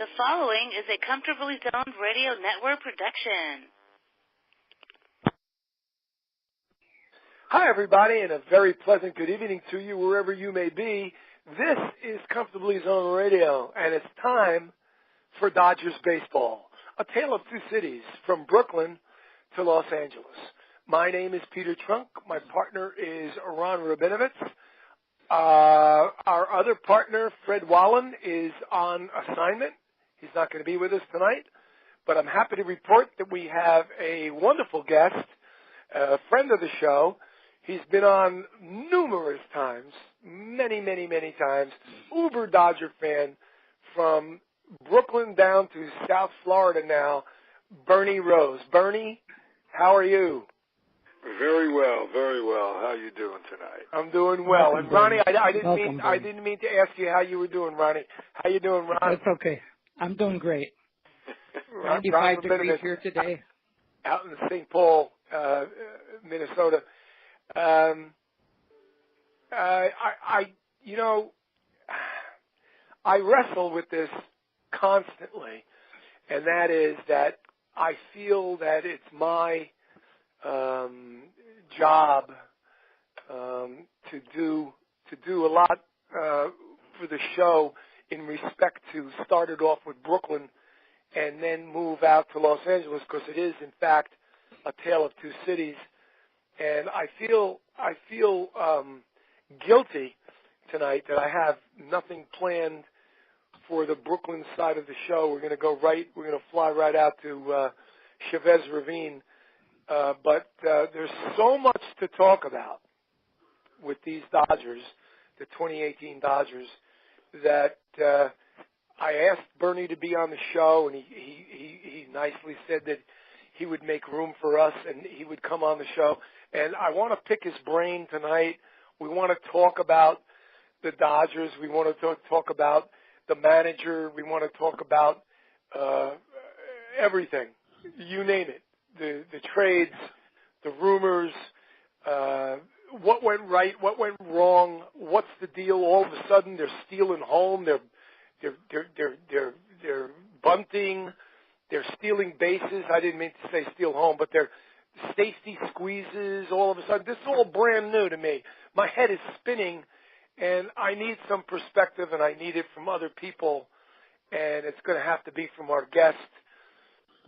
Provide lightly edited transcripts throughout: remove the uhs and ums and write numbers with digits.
The following is a Comfortably Zoned Radio Network production. Hi, everybody, and a very pleasant good evening to you wherever you may be. This is Comfortably Zoned Radio, and it's time for Dodgers baseball. A tale of two cities, from Brooklyn to Los Angeles. My name is Peter Trunk. My partner is Ron Rabinovitz. Our other partner, Fred Wallin, is on assignment. He's not going to be with us tonight, but I'm happy to report that we have a wonderful guest, a friend of the show. He's been on numerous times, many times, uber Dodger fan from Brooklyn down to South Florida now, Bernie Rose. Bernie, how are you? Very well, very well. How are you doing tonight? I'm doing well. And Ronnie, I didn't mean to ask you how you were doing, Ronnie. How you doing, Ron? That's okay. I'm doing great. 95 degrees here today. Out in St. Paul, Minnesota. I wrestle with this constantly, and that is that I feel that it's my job to do a lot for the show in respect to start it off with Brooklyn and then move out to Los Angeles, because it is in fact a tale of two cities. And I feel guilty tonight that I have nothing planned for the Brooklyn side of the show. We're going to fly right out to Chavez Ravine. But there's so much to talk about with these Dodgers, the 2018 Dodgers, that I asked Bernie to be on the show, and he nicely said that he would make room for us and he would come on the show. And I want to pick his brain tonight. We want to talk about the Dodgers. We want to talk about the manager. We want to talk about everything. You name it. The trades, the rumors, what went right, what went wrong, what's the deal? All of a sudden, they're stealing home. They're bunting. They're stealing bases. I didn't mean to say steal home, but they're safety squeezes. All of a sudden, this is all brand new to me. My head is spinning, and I need some perspective, and I need it from other people, and it's going to have to be from our guest.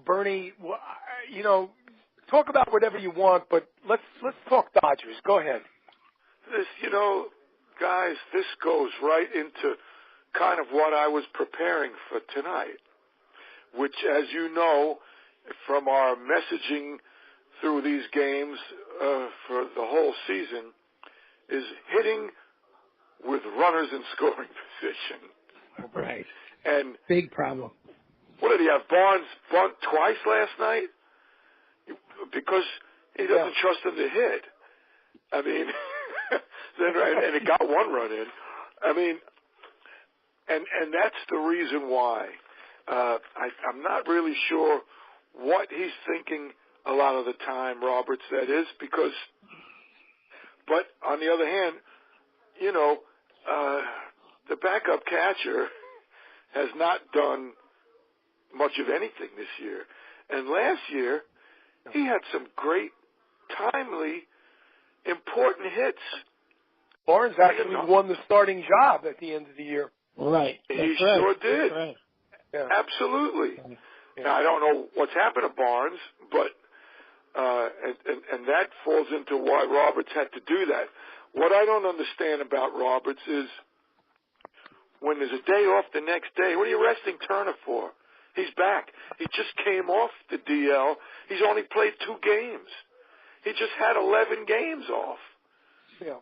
Bernie, talk about whatever you want, but let's talk Dodgers. Go ahead. Guys, this goes right into kind of what I was preparing for tonight, which, as you know, from our messaging through these games for the whole season, is hitting with runners in scoring position. Right. And big problem. What did he have? Barnes bunt twice last night? Because he doesn't trust him to hit. I mean, and it got one run in. I mean, and that's the reason why. I'm not really sure what he's thinking a lot of the time, Roberts, that is, because, but on the other hand, the backup catcher has not done much of anything this year. And last year, he had some great, timely, important hits. Barnes actually won the starting job at the end of the year. Right. He sure did. Right. Yeah. Absolutely. Yeah. Now, I don't know what's happened to Barnes, but and that falls into why Roberts had to do that. What I don't understand about Roberts is when there's a day off the next day, what are you resting Turner for? He's back. He just came off the DL. He's only played 2 games. He just had 11 games off. Yeah.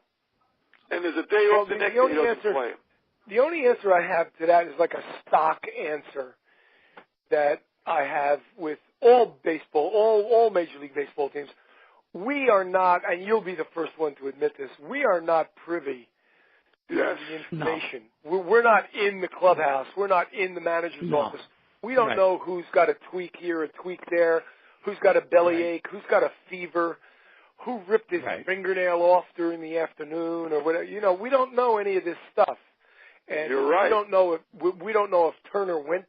And there's a day off the next day he doesn't play. The only answer I have to that is like a stock answer that I have with all baseball, all Major League Baseball teams. We are not, and you'll be the first one to admit this, we are not privy to the information. No. We're not in the clubhouse. We're not in the manager's office. We don't know who's got a tweak here, a tweak there, who's got a bellyache, who's got a fever, who ripped his fingernail off during the afternoon or whatever. We don't know any of this stuff. And You're right. we don't know if Turner went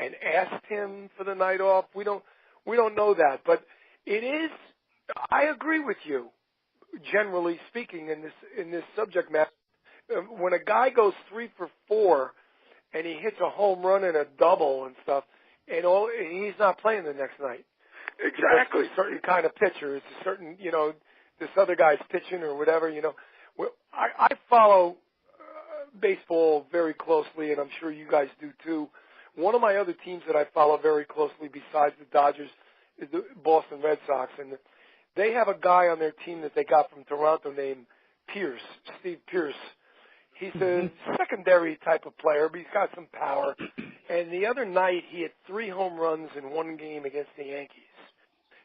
and asked him for the night off. We don't know that, but it is. I agree with you, generally speaking, in this subject matter. When a guy goes 3 for 4 and he hits a home run and a double and stuff, and he's not playing the next night. Exactly. It's a certain kind of pitcher. It's a certain, this other guy's pitching or whatever, Well, I follow baseball very closely, and I'm sure you guys do too. One of my other teams that I follow very closely besides the Dodgers is the Boston Red Sox, and they have a guy on their team that they got from Toronto named Pierce, Steve Pierce. He's a secondary type of player, but he's got some power. And the other night, he had 3 home runs in one game against the Yankees.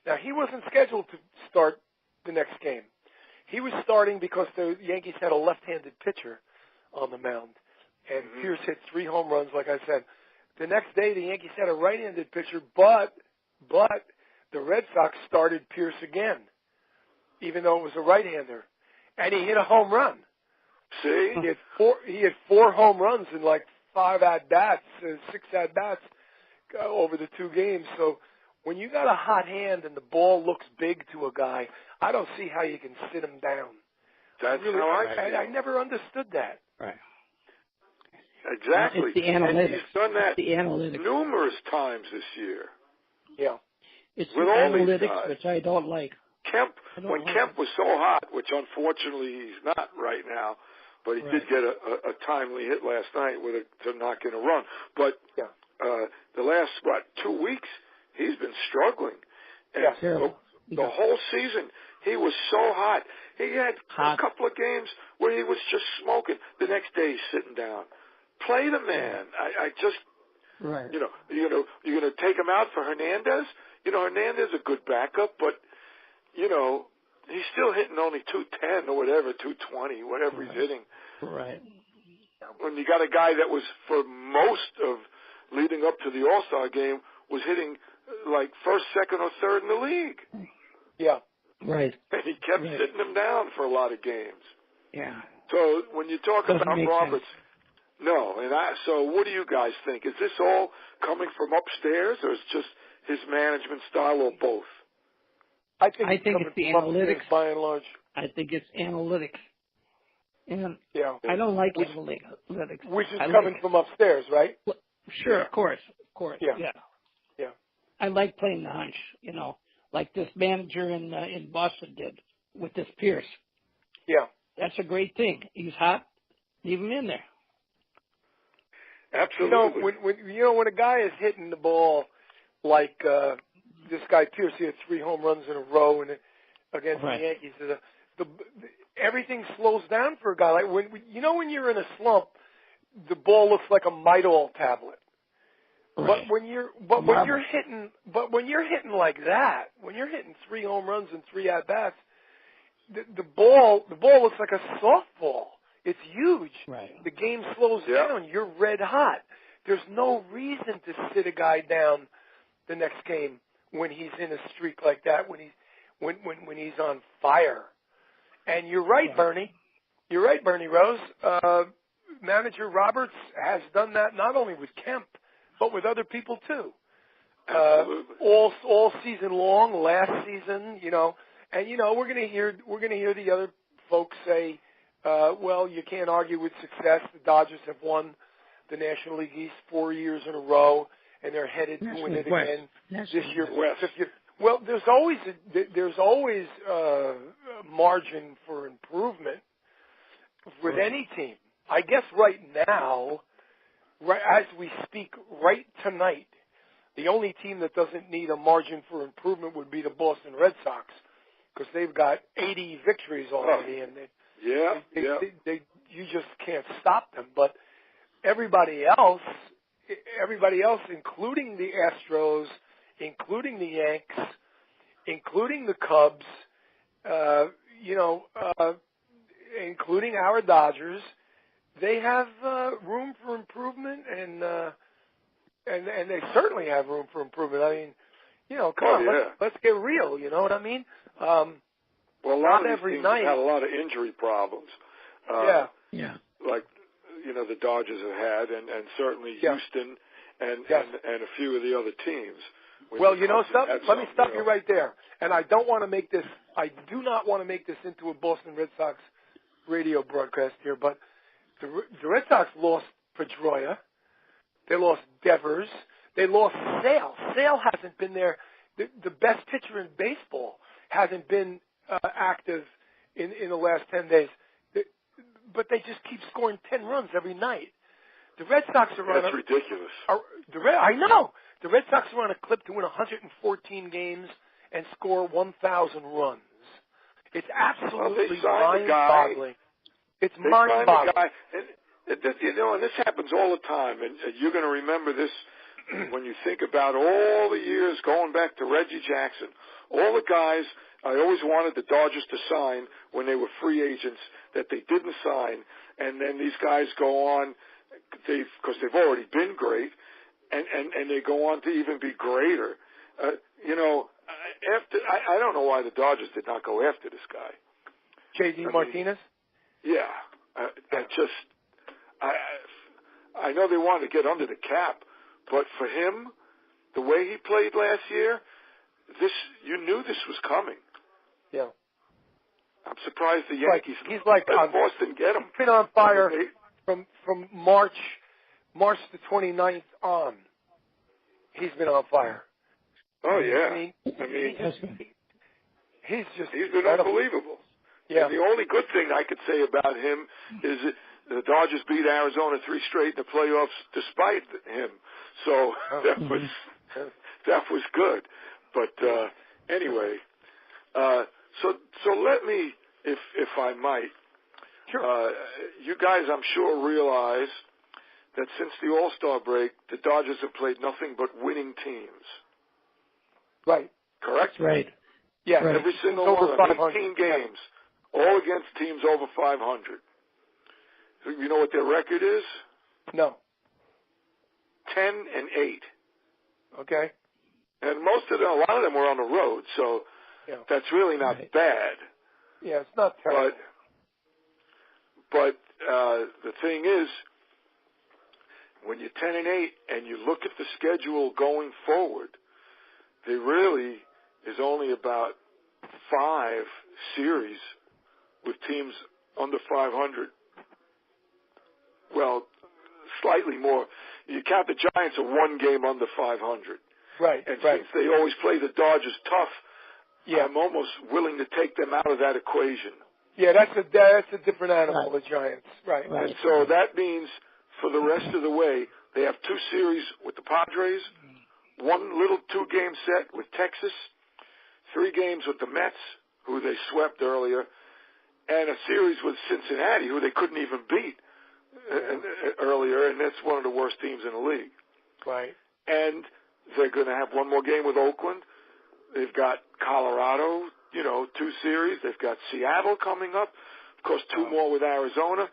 Now, he wasn't scheduled to start the next game. He was starting because the Yankees had a left-handed pitcher on the mound. And Pierce hit 3 home runs, like I said. The next day, the Yankees had a right-handed pitcher, but the Red Sox started Pierce again, even though it was a right-hander. And he hit a home run. See? He had 4 home runs in like 5 at-bats, 6 at-bats over the 2 games. So when you got a hot hand and the ball looks big to a guy, I don't see how you can sit him down. That's really, how I feel. I never understood that. Right. Exactly. It's the analytics. And he's done that the analytics. numerous times this year. Yeah. It's with the all these analytics, guys. Which I don't like. When Kemp was so hot, which unfortunately he's not right now, but he did get a timely hit last night to knock in a run. But the last, 2 weeks, he's been struggling. And the whole season, he was so hot. He had a couple of games where he was just smoking. The next day, he's sitting down. Play the man. I just, you're going to take him out for Hernandez? Hernandez is a good backup, but, he's still hitting only 210 or whatever, 220, whatever he's hitting. Right. When you got a guy that was, for most of leading up to the All-Star game, was hitting like first, second, or third in the league. Yeah. Right. And he kept sitting him down for a lot of games. Yeah. So when you talk about Roberts, sense. So what do you guys think? Is this all coming from upstairs, or is it just his management style, or both? I think it's the analytics. By and large. I think it's analytics. And I don't like analytics. Which is coming from upstairs, right? Well, sure, of course. Yeah. I like playing the hunch, like this manager in Boston did with this Pierce. Yeah. That's a great thing. He's hot. Leave him in there. Absolutely. When a guy is hitting the ball like this guy Pierce, he had 3 home runs in a row against the Yankees. Everything slows down for a guy like when you're in a slump, the ball looks like a Midol tablet. Right. But when you're hitting like that, when you're hitting 3 home runs and 3 at bats, the ball looks like a softball. It's huge. Right. The game slows down. You're red hot. There's no reason to sit a guy down the next game when he's in a streak like that. When he's on fire. And you're right, Bernie. You're right, Bernie Rose. Manager Roberts has done that not only with Kemp, but with other people too. All season long, last season, and we're going to hear the other folks say, well, you can't argue with success. The Dodgers have won the National League East 4 years in a row, and they're headed to win it again this year. Well, there's always margin for improvement with any team. I guess right now, as we speak, right tonight, the only team that doesn't need a margin for improvement would be the Boston Red Sox, because they've got 80 victories already, and you just can't stop them. But everybody else, including the Astros, including the Yanks, including the Cubs, including our Dodgers, they have room for improvement, and they certainly have room for improvement. I mean, come on, let's get real. You know what I mean? Well, a lot of these teams have had a lot of injury problems. Yeah. Like, the Dodgers have had, and certainly Houston and Yes. and a few of the other teams. Well, you know something? Let me stop you right there. And I do not want to make this into a Boston Red Sox radio broadcast here, but the Red Sox lost Pedroia. They lost Devers. They lost Sale. Sale hasn't been there. The best pitcher in baseball hasn't been active in the last 10 days. But they just keep scoring 10 runs every night. The Red Sox are on That's ridiculous. I know. The Red Sox are on a clip to win 114 games and score 1,000 runs. It's absolutely mind-boggling. It's mind-boggling. And this happens all the time, and you're going to remember this when you think about all the years going back to Reggie Jackson. All the guys I always wanted the Dodgers to sign when they were free agents that they didn't sign, and then these guys go on, because they've already been great, and they go on to even be greater. I don't know why the Dodgers did not go after this guy. J.D. Martinez? Yeah. I know they wanted to get under the cap, but for him, the way he played last year, you knew this was coming. Yeah. I'm surprised the Yankees let Boston get him. He's been on fire from March the 29th on. He's been on fire. Oh yeah. He's been incredible. Unbelievable. Yeah. And the only good thing I could say about him is the Dodgers beat Arizona 3 straight in the playoffs despite him. So that was good. But anyway, so let me, if I might, sure. You guys, I'm sure, realize that since the All-Star break, the Dodgers have played nothing but winning teams. Right. Correct? That's right. Yeah. Right. Every single over one of 500. 18 games, all against teams over 500. You know what their record is? No. 10-8. Okay. And a lot of them were on the road, so that's really not bad. Yeah, it's not terrible. But the thing is, when you're 10-8 and you look at the schedule going forward, there really is only about 5 series with teams under 500. Well, slightly more. You count the Giants are 1 game under 500. Right. And since they always play the Dodgers tough, I'm almost willing to take them out of that equation. Yeah, that's a different animal, the Giants. Right. And so that means for the rest of the way, they have 2 series with the Padres, 1 little 2-game set with Texas, 3 games with the Mets, who they swept earlier, and a series with Cincinnati, who they couldn't even beat earlier, and that's one of the worst teams in the league. Right. And they're going to have 1 more game with Oakland. They've got Colorado, 2 series. They've got Seattle coming up. Of course, 2 more with Arizona.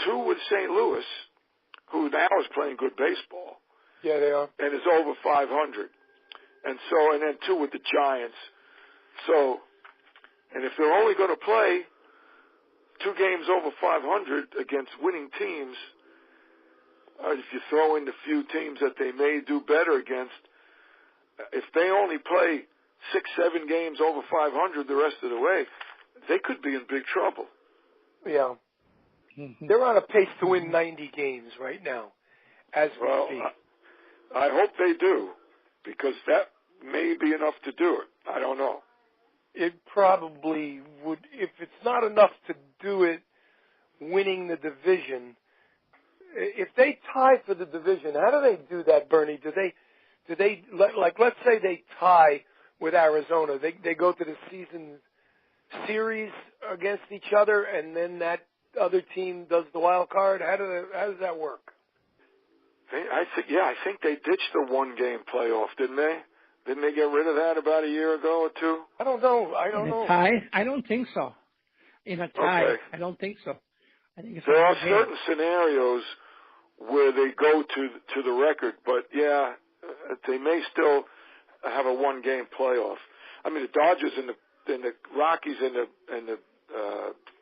2 with St. Louis, who now is playing good baseball. Yeah, they are. And is over 500. And then 2 with the Giants. So, and if they're only going to play 2 games over 500 against winning teams, if you throw in the few teams that they may do better against, if they only play 6-7 games over 500 the rest of the way, they could be in big trouble. Yeah. Mm-hmm. They're on a pace to win 90 games right now, as we speak. I hope they do, because that may be enough to do it. I don't know. It probably would. If it's not enough to do it winning the division, if they tie for the division, how do they do that, Bernie? Do they let's say they tie with Arizona, they go to the season series against each other, and then that other team does the wild card? How does that work? I think they ditched the 1-game playoff, didn't they? Didn't they get rid of that about a year ago or 2? I don't know. In a tie? I don't think so. In a tie, I don't think so. I think it's there are certain scenarios where they go to the record, but they may still have a 1-game playoff. I mean, the Dodgers and the Rockies and the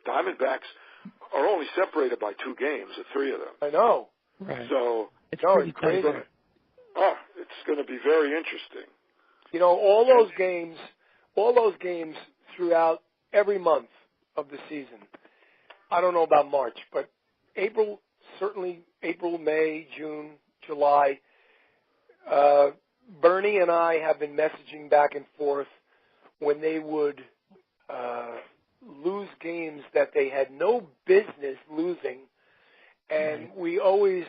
Diamondbacks are only separated by 2 games, the 3 of them. I know. Right. So it's pretty crazy. Oh, it's going to be very interesting. You know, all those games throughout every month of the season. I don't know about March, but April, May, June, July. Bernie and I have been messaging back and forth when they would lose games that they had no business losing. And we always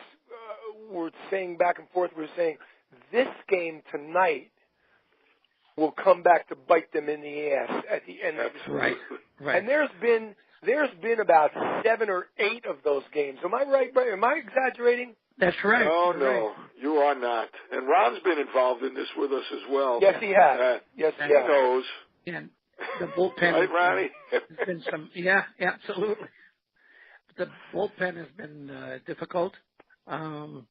were saying back and forth, we're saying, this game tonight will come back to bite them in the ass at the end of the season. Right. And there's been about 7 or 8 of those games. Am I right, Brian? Am I exaggerating? That's right. No, you are not. And Ron's been involved in this with us as well. Yes, he has. Yes, he has. knows. And the bullpen right, Ronnie? has been absolutely. The bullpen has been difficult. And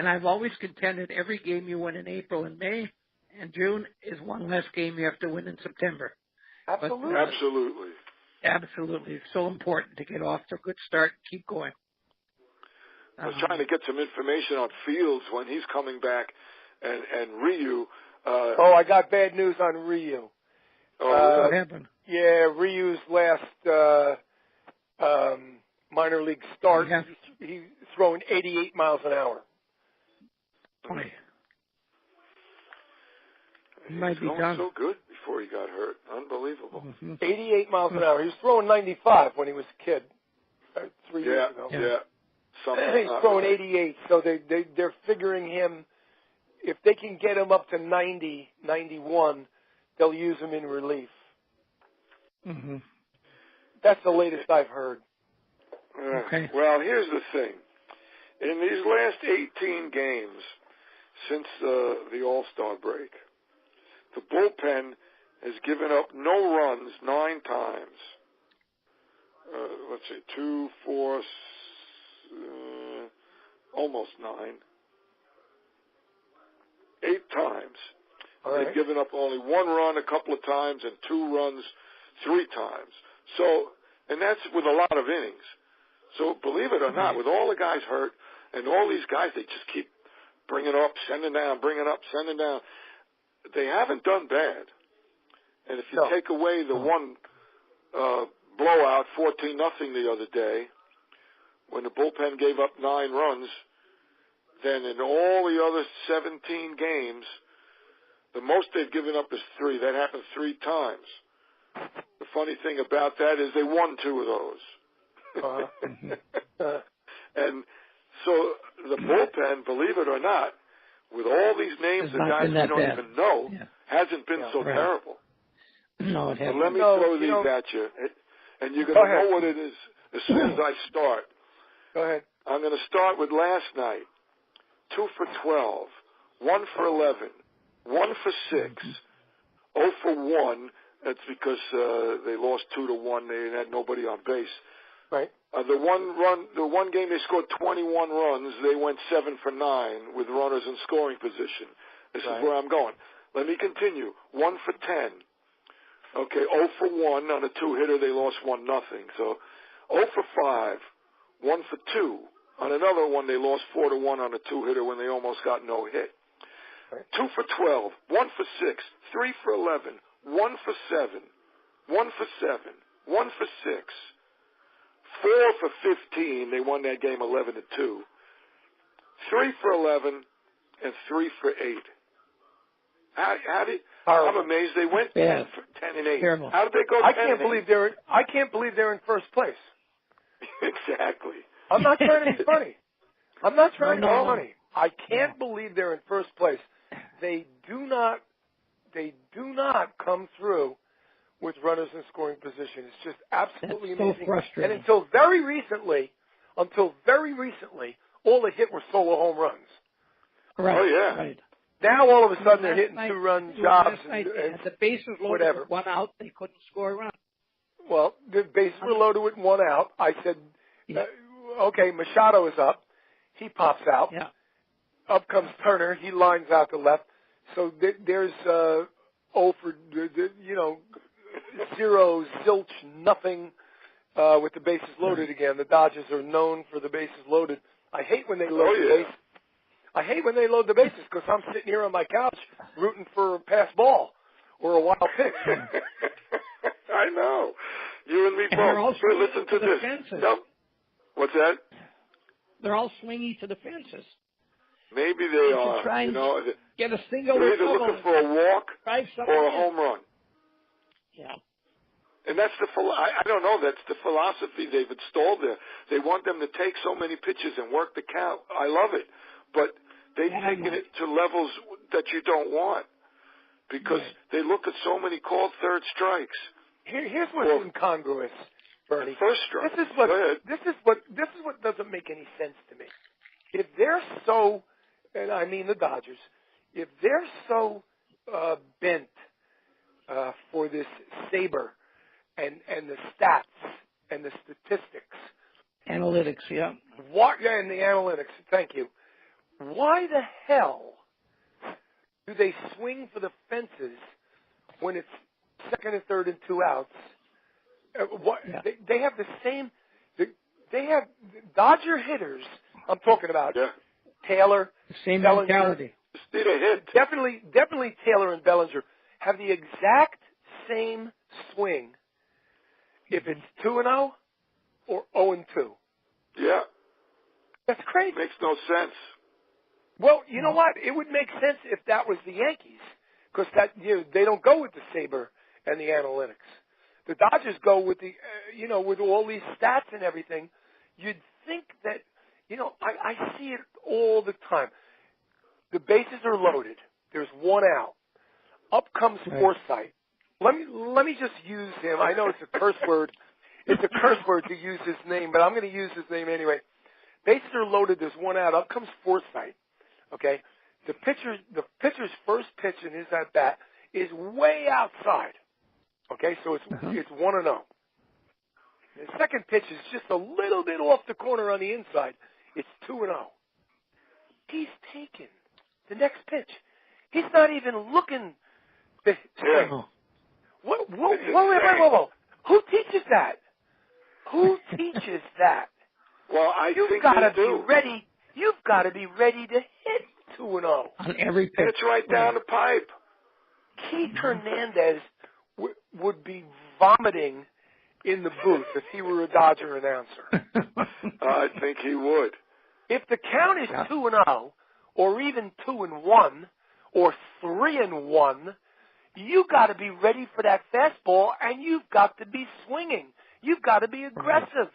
I've always contended every game you win in April and May and June is one less game you have to win in September. Absolutely. But, Absolutely. It's so important to get off to a good start and keep going. I was trying to get some information on Fields when he's coming back and Ryu. I got bad news on Ryu. What happened? Yeah, Ryu's last minor league start, he's throwing 88 miles an hour. Boy. He might be was done. so good before he got hurt. Unbelievable. 88 miles an hour. He was throwing 95 when he was a kid, 3 years ago. Yeah. He's throwing 88, so they're figuring him, if they can get him up to 90, 91, they'll use him in relief. Mm-hmm. That's the latest I've heard. Okay. Well, here's the thing. In these last 18 games since the All-Star break, the bullpen has given up no runs 9 times. Let's see, 2, 4, almost 9. 8 times. Right. They've given up only 1 run a couple of times and 2 runs 3 times. So, and that's with a lot of innings. So believe it or not, with all the guys hurt and all these guys, they just keep bringing up, sending down, bringing up, sending down. They haven't done bad. And if you take away the one blowout, 14-0 the other day, when the bullpen gave up 9 runs, then in all the other 17 games, the most they've given up is 3. That happened 3 times. The funny thing about that is they won 2 of those. And so the bullpen, believe it or not, with all these names of guys we don't even know, hasn't been so terrible. No, it hasn't. But let me throw these at you, and you're going to know what it is as soon as I start. Go ahead. I'm going to start with last night. 2 for 12, 1 for 11, 1 for 6, 0 for 1. That's because they lost 2-1. They had nobody on base. Right. The one game they scored 21 runs. They went 7 for 9 with runners in scoring position. This is where I'm going. Let me continue. 1 for 10. Okay, 0 for 1 on a 2-hitter. They lost 1-0. So 0 for 5, 1 for 2. On another one, they lost 4-1 on a 2-hitter when they almost got no hit. Right. 2 for 12, 1 for 6, 3 for 11, 1 for 7, 1 for 7, 1 for 6, 4 for 15. They won that game 11-2. 3 for 11 and 3 for 8. I'm amazed they went 10 and 8. Terrible. How did they go? I can't believe they're in first place. Exactly. I'm not trying to be funny. I'm not trying to be funny. I can't believe they're in first place. They do not come through with runners in scoring position. It's just absolutely amazing. So frustrating. And until very recently, all they hit were solo home runs. Right. Oh yeah. Right. Now all of a sudden they're hitting 2-run jobs and the bases loaded whatever. with 1 out, they couldn't score a run. Well, the bases were loaded with 1 out. I said, okay, Machado is up. He pops out. Yeah. Up comes Turner. He lines out to left. So there's 0 for 0, zilch, nothing with the bases loaded again. The Dodgers are known for the bases loaded. I hate when they load the bases. I hate when they load the bases because I'm sitting here on my couch rooting for a pass ball or a wild pitch. I know. You and me both. They're all Listen to the this. fences. No. What's that? They're all swingy to the fences. Maybe they You are. should try and get a single they're or either double looking for a walk or a home run. Yeah. And that's I don't know, that's the philosophy they've installed there. They want them to take so many pitches and work the count. I love it. But they've taken it to levels that you don't want because they look at so many called third strikes. Here's what's incongruous, Bernie. First strike. This is what doesn't make any sense to me. If they're so, and I mean the Dodgers, if they're so bent for this saber and the stats and the statistics, analytics, yeah. And the analytics. Thank you. Why the hell do they swing for the fences when it's second and third and 2 outs? They have the same. They have Dodger hitters. I'm talking about Taylor, same Bellinger. mentality. Definitely Taylor and Bellinger have the exact same swing. If it's 2-0 or 0-2. Yeah. That's crazy. Makes no sense. Well, you know what? It would make sense if that was the Yankees, because they don't go with the saber and the analytics. The Dodgers go with the, with all these stats and everything. You'd think that, I see it all the time. The bases are loaded. There's 1 out. Up comes Forsythe. Let me just use him. I know it's a curse word. It's a curse word to use his name, but I'm going to use his name anyway. Bases are loaded. There's 1 out. Up comes Forsythe. Okay, the pitcher's first pitch in his at bat is way outside. Okay, so it's 1-0. The second pitch is just a little bit off the corner on the inside. It's 2-0. He's taken the next pitch. He's not even looking. Whoa. Who teaches that? Who teaches that? Well, You've got to be ready. You've got to be ready to hit 2-0 on every pitch. It's right down the pipe. Keith Hernandez would be vomiting in the booth if he were a Dodger announcer. I think he would. If the count is 2-0, or even 2-1, or 3-1, you got to be ready for that fastball, and you've got to be swinging. You've got to be aggressive.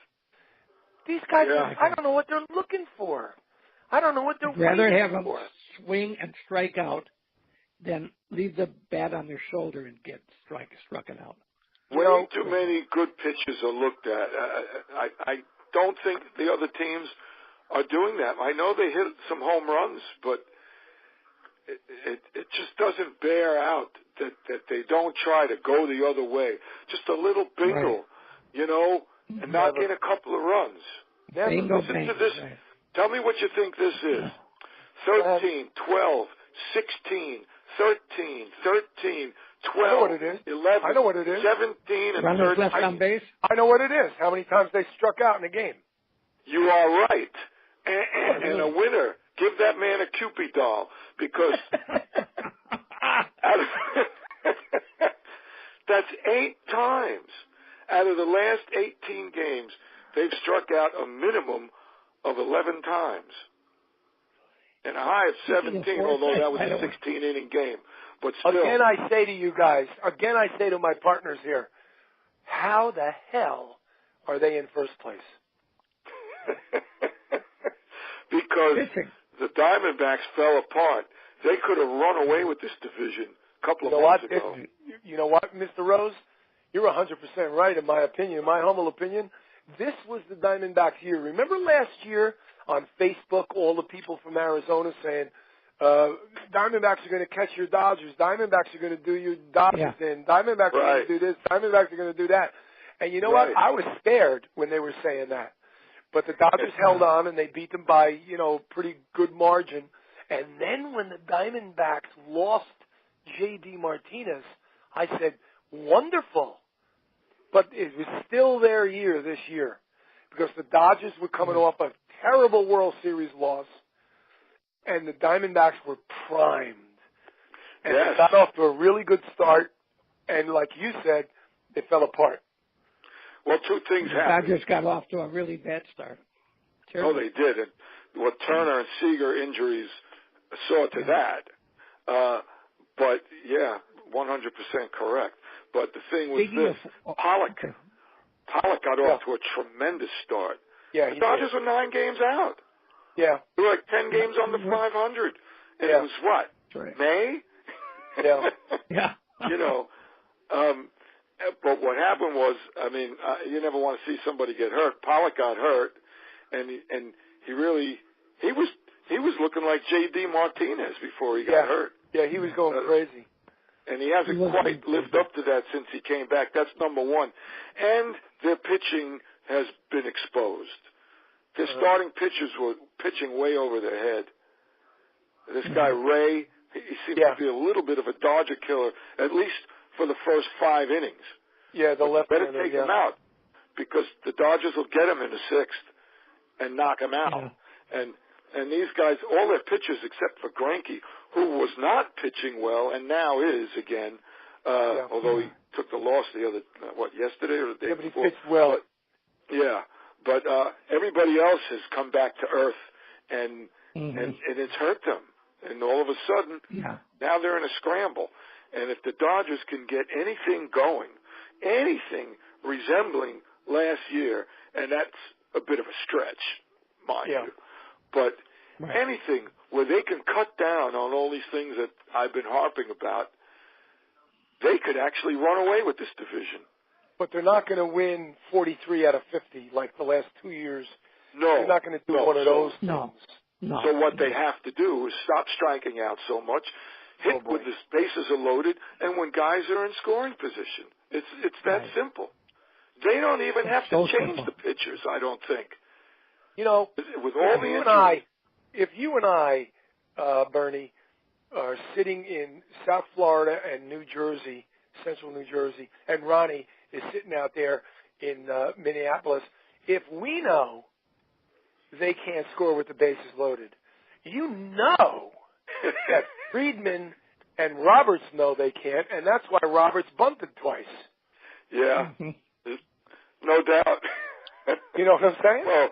These guys, I don't know what they're looking for. I don't know what they're rather waiting have them for. Swing and strike out than leave the bat on their shoulder and get struck out. Way too many good pitches are looked at. I don't think the other teams are doing that. I know they hit some home runs, but it just doesn't bear out that they don't try to go the other way. Just a little bingle, and knock in a couple of runs. Listen to this. Right. Tell me what you think this is. 13, 12, 16, 13, 13, 12, I know what it is. 11, I know what it is. 17, and Runners 13. left on base? I know what it is. How many times they struck out in a game. You are right. And a winner. Give that man a Cupid doll because that's 8 times out of the last 18 games they've struck out a minimum of 11 times. And a high of 17, although that was a 16-inning game. But still. Again, I say to you guys, I say to my partners here, how the hell are they in first place? Because the Diamondbacks fell apart. They could have run away with this division a couple of months ago. You know what, Mr. Rose? You're 100% right, in my opinion, in my humble opinion. This was the Diamondbacks' year. Remember last year on Facebook, all the people from Arizona saying, Diamondbacks are going to catch your Dodgers. Diamondbacks are going to do your Dodgers in. Diamondbacks are going to do this. Diamondbacks are going to do that. And you know what? I was scared when they were saying that. But the Dodgers held on, and they beat them by, pretty good margin. And then when the Diamondbacks lost J.D. Martinez, I said, wonderful. But it was still their year this year because the Dodgers were coming off a terrible World Series loss. and the Diamondbacks were primed. And Yes. they got off to a really good start, and like you said, they fell apart. Well, two things The happened. Dodgers got off to a really bad start. Oh, they did. And what Turner and Seager injuries saw to that. But, yeah, 100% correct. But the thing was this. Pollock got off to a tremendous start. Yeah, the Dodgers were 9 games out. Yeah. They were like 10 games under 500. And Yeah. it was what? Right. May? Yeah. Yeah. You know, but what happened was, I mean, you never want to see somebody get hurt. Pollock got hurt, and he was looking like J.D. Martinez before he got hurt. Yeah, he was going crazy. And he hasn't quite lived up to that since he came back. That's number one. And their pitching has been exposed. Their starting pitchers were pitching way over their head. This guy, Ray, he seems to be a little bit of a Dodger killer, at least for the first 5 innings. Yeah, the left better take him out, because the Dodgers will get him in the 6th and knock him out. Yeah. And these guys, all their pitchers except for Greinke, who was not pitching well and now is again, although he took the loss yesterday or the day before. But he pitched well. But everybody else has come back to earth, and it's hurt them. And all of a sudden, now they're in a scramble. And if the Dodgers can get anything going, anything resembling last year, and that's a bit of a stretch, mind you, but anything where they can cut down on all these things that I've been harping about, they could actually run away with this division. But they're not going to win 43 out of 50 like the last 2 years. No. They're not going to do one of those things. No. So what they have to do is stop striking out so much, hit when the bases are loaded, and when guys are in scoring position. It's that simple. They don't even have to change the pitchers, I don't think. You know, with all the injuries. If you and I, Bernie, are sitting in South Florida and New Jersey, central New Jersey, and Ronnie is sitting out there in Minneapolis, if we know they can't score with the bases loaded, you know that Friedman and Roberts know they can't, and that's why Roberts bunted twice. Yeah, no doubt. You know what I'm saying? Well,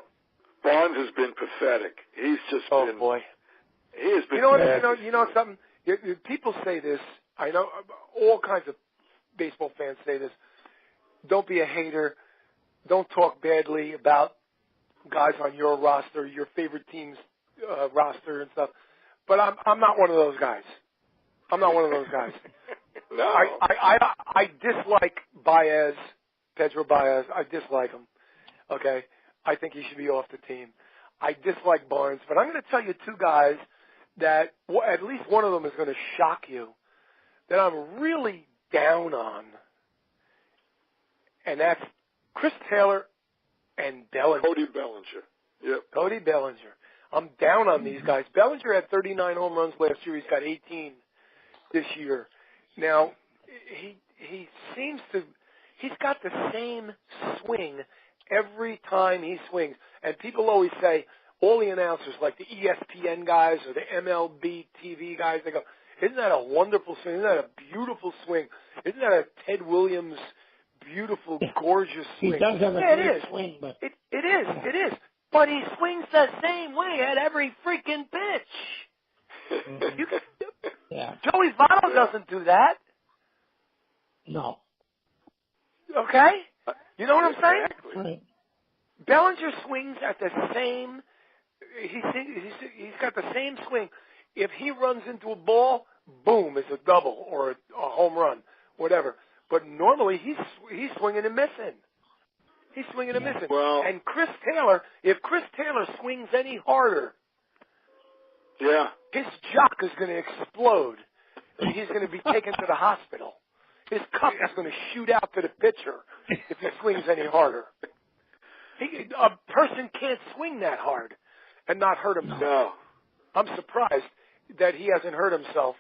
Bonds has been pathetic. He's just been. Oh boy, he has been. You know something. People say this. I know all kinds of baseball fans say this. Don't be a hater. Don't talk badly about guys on your roster, your favorite team's roster and stuff. But I'm not one of those guys. I'm not one of those guys. No. I dislike Baez, Pedro Baez. I dislike him. Okay? I think he should be off the team. I dislike Barnes, but I'm going to tell you 2 guys that at least one of them is going to shock you, that I'm really down on, and that's Chris Taylor and Bellinger. Cody Bellinger. Yep. Cody Bellinger. I'm down on these guys. Bellinger had 39 home runs last year. He's got 18 this year. Now, he seems to – he's got the same swing every time he swings. And people always say, all the announcers, like the ESPN guys or the MLB TV guys, they go, isn't that a wonderful swing? Isn't that a beautiful swing? Isn't that a Ted Williams beautiful, gorgeous swing? He does have a great swing. But It is. But he swings the same way at every freaking pitch. Joey Votto doesn't do that. No. Okay? You know what I'm saying? Right. Bellinger swings at the same. He's got the same swing. If he runs into a ball, boom, it's a double or a home run, whatever. But normally he's swinging and missing. He's swinging and missing. Well, and Chris Taylor, if Chris Taylor swings any harder, his jock is going to explode. And he's going to be taken to the hospital. His cup is going to shoot out to the pitcher if he swings any harder. A person can't swing that hard and not hurt himself. No. I'm surprised that he hasn't hurt himself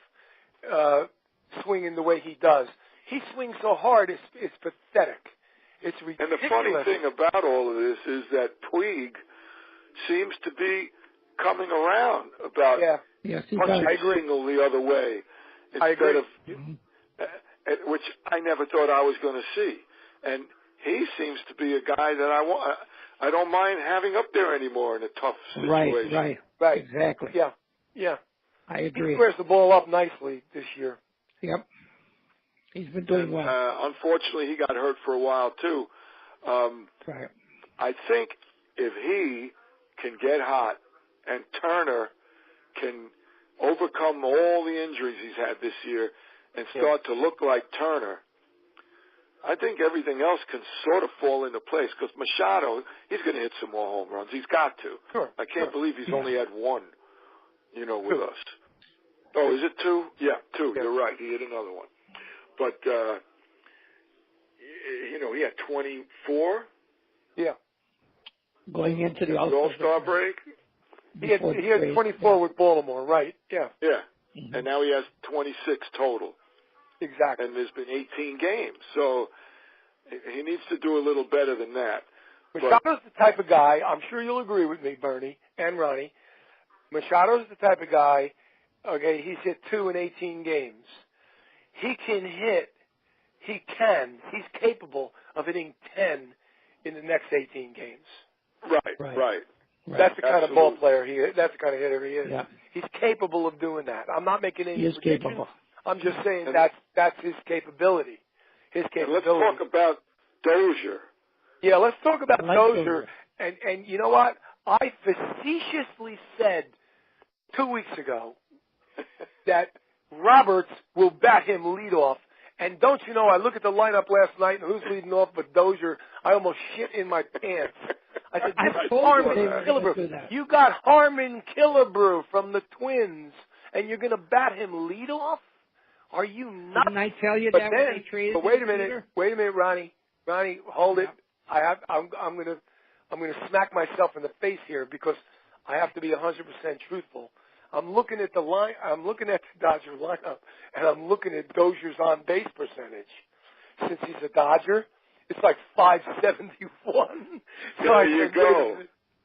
swinging the way he does. He swings so hard, it's pathetic. It's ridiculous. And the funny thing about all of this is that Puig seems to be coming around about punching a single the other way instead of which I never thought I was going to see. And he seems to be a guy that I don't mind having up there anymore in a tough situation. Right. Exactly. Yeah. I agree. He squares the ball up nicely this year. Yep. He's been doing well. Unfortunately, he got hurt for a while, too. Right. I think if he can get hot and Turner can overcome all the injuries he's had this year and start to look like Turner, I think everything else can sort of fall into place because Machado, he's going to hit some more home runs. He's got to. Sure. I can't believe he's only had one, with us. Oh, is it two? Yeah, two. Yeah. You're right. He hit another one. But, he had 24. Yeah. Going into the All-Star break. He had 24 with Baltimore, right? Yeah. Yeah. Mm-hmm. And now he has 26 total. Exactly. And there's been 18 games. So he needs to do a little better than that. Machado's the type of guy, I'm sure you'll agree with me, Bernie and Ronnie. Machado's the type of guy, he's hit 2 in 18 games. He's capable of hitting 10 in the next 18 games. Right. That's the kind of ball player he is. That's the kind of hitter he is. Yeah. He's capable of doing that. I'm not making any predictions. Capable. I'm just saying that's his capability. And let's talk about Dozier. Yeah, let's talk about Dozier. And you know what? I facetiously said 2 weeks ago that Roberts will bat him leadoff. And don't you know, I look at the lineup last night, and who's leading off but Dozier. I almost shit in my pants. I said, this is Harmon Killebrew. You got Harmon Killebrew from the Twins, and you're going to bat him leadoff? Are you nuts? Didn't I tell you that when they traded him? But wait a minute, Ronnie. Ronnie, hold it. I'm going to smack myself in the face here because I have to be 100% truthful. I'm looking at the Dodger lineup, and I'm looking at Dozier's on base percentage. Since he's a Dodger, it's like 571. There you go.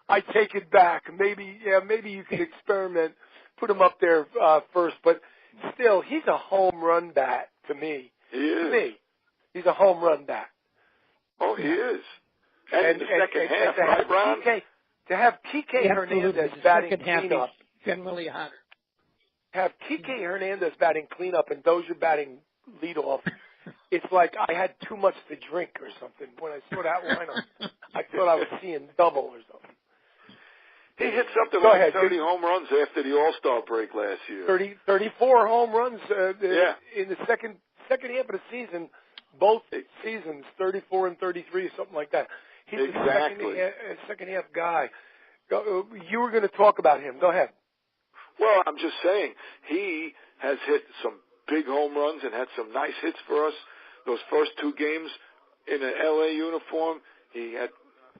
I take it back. Maybe you can experiment, put him up there first, but still, he's a home run bat to me. He is. To me, he's a home run bat. Oh, he is. And in the second half, right, Ron? To have Kike Hernandez batting cleanup. Generally hotter. Have Kike Hernandez batting cleanup and Dozier batting leadoff. It's like I had too much to drink or something. When I saw that lineup, I thought I was seeing double or something. He hit something like 30 home runs after the All-Star break last year. 34 home runs in the second half of the season. Both seasons, 34 and 33, something like that. He's a second half guy. You were going to talk about him. Go ahead. Well, I'm just saying, he has hit some big home runs and had some nice hits for us. Those first two games in an L.A. uniform, he had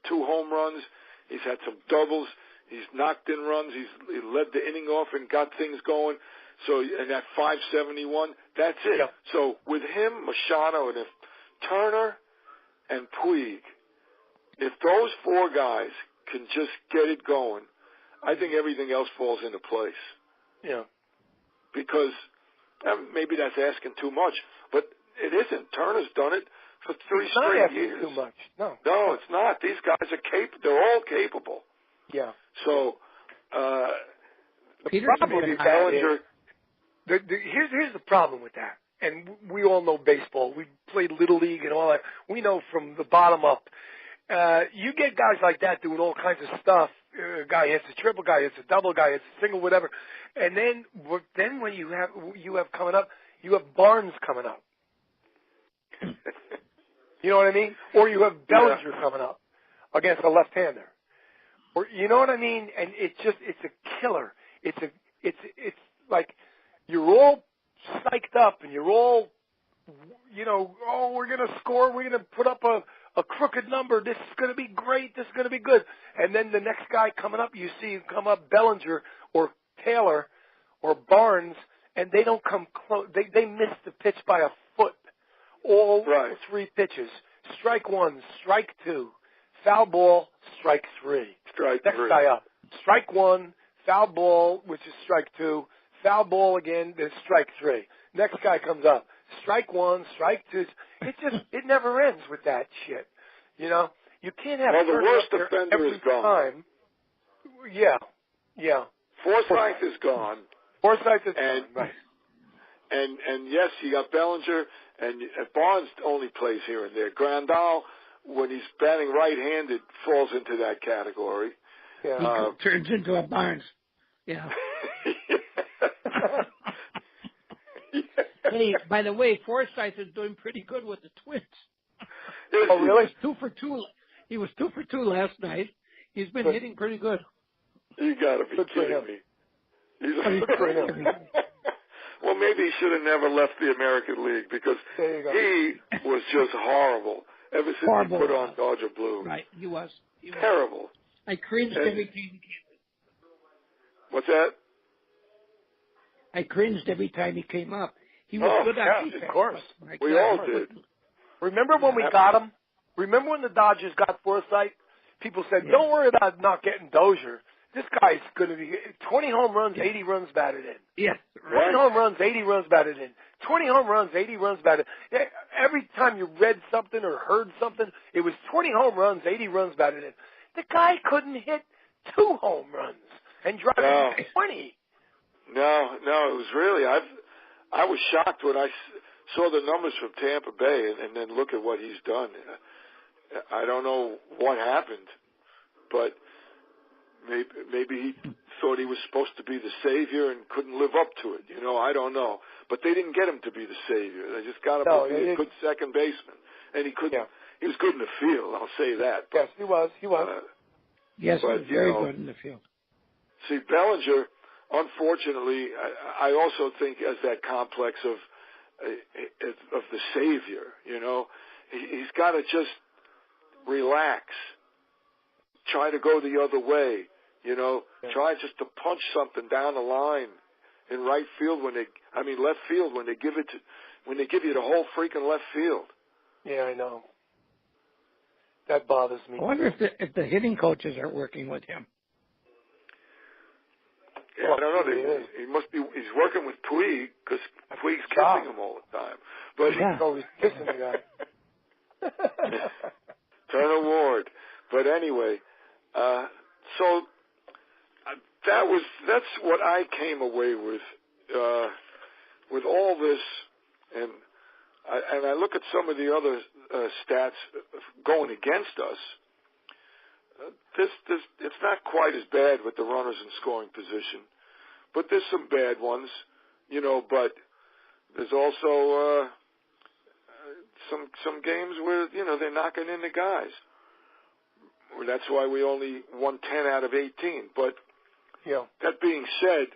2 home runs. He's had some doubles. He's knocked in runs. He led the inning off and got things going. So, and that 571, that's it. Yep. So with him, Machado, and if Turner and Puig, if those 4 guys can just get it going, I think everything else falls into place. Yeah. Because maybe that's asking too much, but it isn't. Turner's done it for 3 straight years. Too much. No, it's not. These guys are capable. They're all capable. Yeah. So, the problem with Bellinger. Here's the problem with that, and we all know baseball. We played Little League and all that. We know from the bottom up. You get guys like that doing all kinds of stuff. Guy hits a triple, guy hits a double, guy hits a single, whatever. And then when you have coming up, you have Barnes coming up. You know what I mean? Or you have Bellinger coming up against a left-hander. Or you know what I mean? And it's a killer. It's like you're all psyched up and you're all, we're going to score. We're going to put up a crooked number. This is going to be great. This is going to be good. And then the next guy coming up, you see come up Bellinger or Taylor or Barnes, and they don't come close. They miss the pitch by a foot. All 3 pitches. Strike 1, strike 2, foul ball, strike 3. Strike next 3. guy up. Strike 1, foul ball, which is strike 2, foul ball again, then strike 3. Next guy comes up, strike 1, strike 2. It never ends with that shit. You know, you can't have. Well, the worst offender every is gone. Time. Yeah. Forsythe is gone. Forsythe is gone, right. And yes, you got Bellinger, and Barnes only plays here and there. Grandal, when he's batting right-handed, falls into that category. Yeah. He turns into a Barnes. Yeah. Hey, by the way, Forsythe is doing pretty good with the Twins. Oh, really? He was 2 for 2 last night. He's been hitting pretty good. You got to be kidding me. He's good for him. Well, maybe he should have never left the American League because he was just horrible ever since he put on Dodger Blue. Right, he was. Terrible. I cringed every time he came up. What's that? I cringed every time he came up. He was good on defense. Of course. We all did. Remember when we got him? Remember when the Dodgers got Forsythe? People said, don't worry about not getting Dozier. This guy's going to be 20 home runs, 80 runs batted in. Yeah. 20 home runs, 80 runs batted in. 20 home runs, 80 runs batted in. Every time you read something or heard something, it was 20 home runs, 80 runs batted in. The guy couldn't hit 2 home runs and drive 20. No, it was really, I was shocked when I saw the numbers from Tampa Bay and then look at what he's done. I don't know what happened, but maybe he thought he was supposed to be the savior and couldn't live up to it. You know, I don't know. But they didn't get him to be the savior. They just got him to be a good second baseman. And he couldn't. Yeah. He was good in the field, I'll say that. Yes, he was. Yes, he was very good in the field. See, Bellinger, unfortunately, I also think has that complex of the savior, you know. He's got to just relax. Try to go the other way, you know. Yeah. Try just to punch something down the line in right field left field when they give you the whole freaking left field. Yeah, I know. That bothers me. I wonder if the hitting coaches are working with him. Yeah, well, I don't know. He must be. He's working with Puig because Puig's kissing him all the time. But he's always kissing the guy. Turner Ward. But anyway. So that's what I came away with all this, and I look at some of the other stats going against us. It's not quite as bad with the runners in scoring position, but there's some bad ones, you know. But there's also some games where they're knocking in the guys. That's why we only won 10 out of 18. But that being said,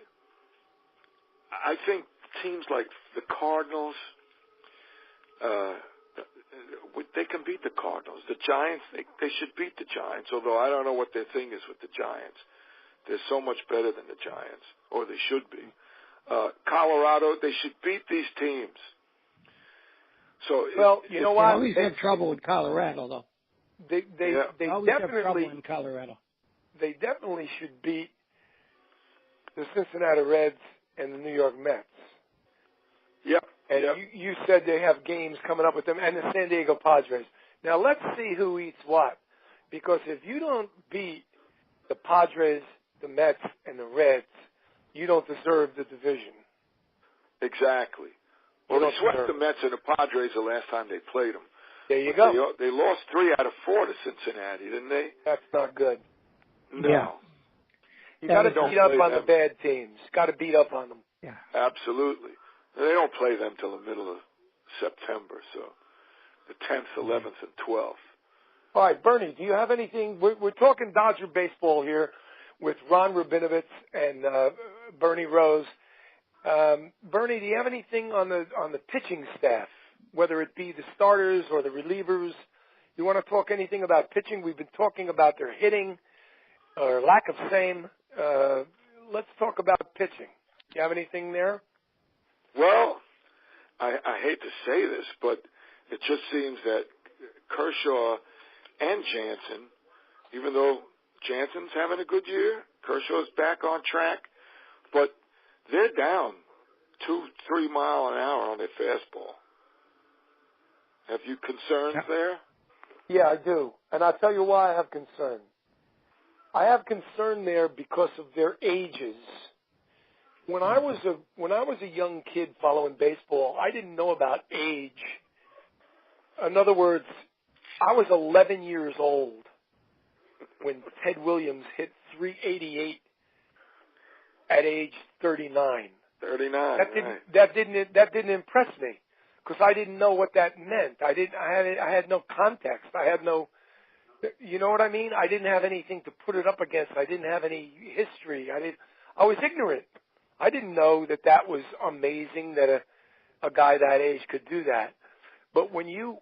I think teams like the Cardinals, they can beat the Cardinals. The Giants, they should beat the Giants, although I don't know what their thing is with the Giants. They're so much better than the Giants, or they should be. Colorado, they should beat these teams. So, you know what? They always have trouble with Colorado, though. They always have trouble in Colorado. They definitely should beat the Cincinnati Reds and the New York Mets. Yep. And you said they have games coming up with them and the San Diego Padres. Now let's see who eats what, because if you don't beat the Padres, the Mets, and the Reds, you don't deserve the division. Exactly. Well, they swept the Mets and the Padres the last time they played them. There you go. They lost 3 out of 4 to Cincinnati, didn't they? That's not good. No. Yeah. You got to beat up on the bad teams. Got to beat up on them. Yeah. Absolutely. They don't play them till the middle of September, so the 10th, 11th, and 12th. All right, Bernie, do you have anything? We're talking Dodger baseball here with Ron Rabinovitz and Bernie Rose. Bernie, do you have anything on the pitching staff, whether it be the starters or the relievers? You want to talk anything about pitching? We've been talking about their hitting or lack of same. Let's talk about pitching. Do you have anything there? Well, I hate to say this, but it just seems that Kershaw and Jansen, even though Jansen's having a good year, Kershaw's back on track, but they're down 2-3 mile an hour on their fastball. Have you concerns there? Yeah, I do. And I'll tell you why I have concern. I have concern there because of their ages. When I was a young kid following baseball, I didn't know about age. In other words, I was 11 years old when Ted Williams hit 388 at age 39. 39. That didn't impress me because I didn't know what that meant. I had no context. I had no, you know what I mean? I didn't have anything to put it up against. I didn't have any history. I was ignorant. I didn't know that was amazing that a guy that age could do that. But when you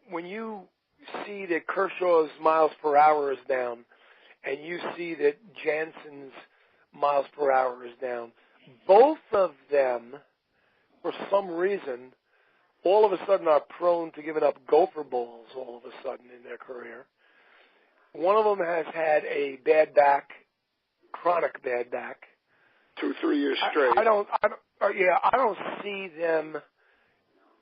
see that Kershaw's miles per hour is down, and you see that Jansen's miles per hour is down, both of them, for some reason, all of a sudden are prone to giving up gopher balls all of a sudden in their career. One of them has had a bad back, chronic bad back. 2-3 years straight. I don't see them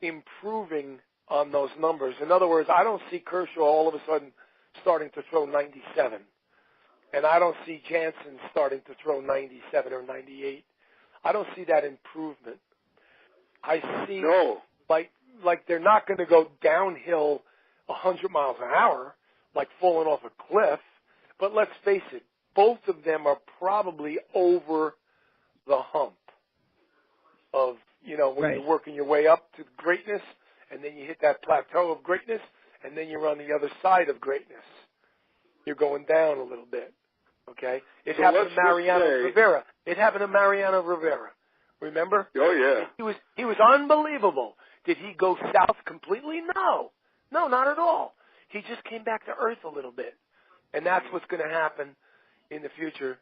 improving on those numbers. In other words, I don't see Kershaw all of a sudden starting to throw 97. And I don't see Jansen starting to throw 97 or 98. I don't see that improvement. I see like they're not going to go downhill 100 miles an hour, like falling off a cliff. But let's face it, both of them are probably over the hump of, when you're working your way up to greatness, and then you hit that plateau of greatness, and then you're on the other side of greatness. You're going down a little bit. Okay? It happened to Mariano Rivera. Remember? Oh, yeah. He was unbelievable. Did he go south completely? No. No, not at all. He just came back to earth a little bit. And that's what's going to happen in the future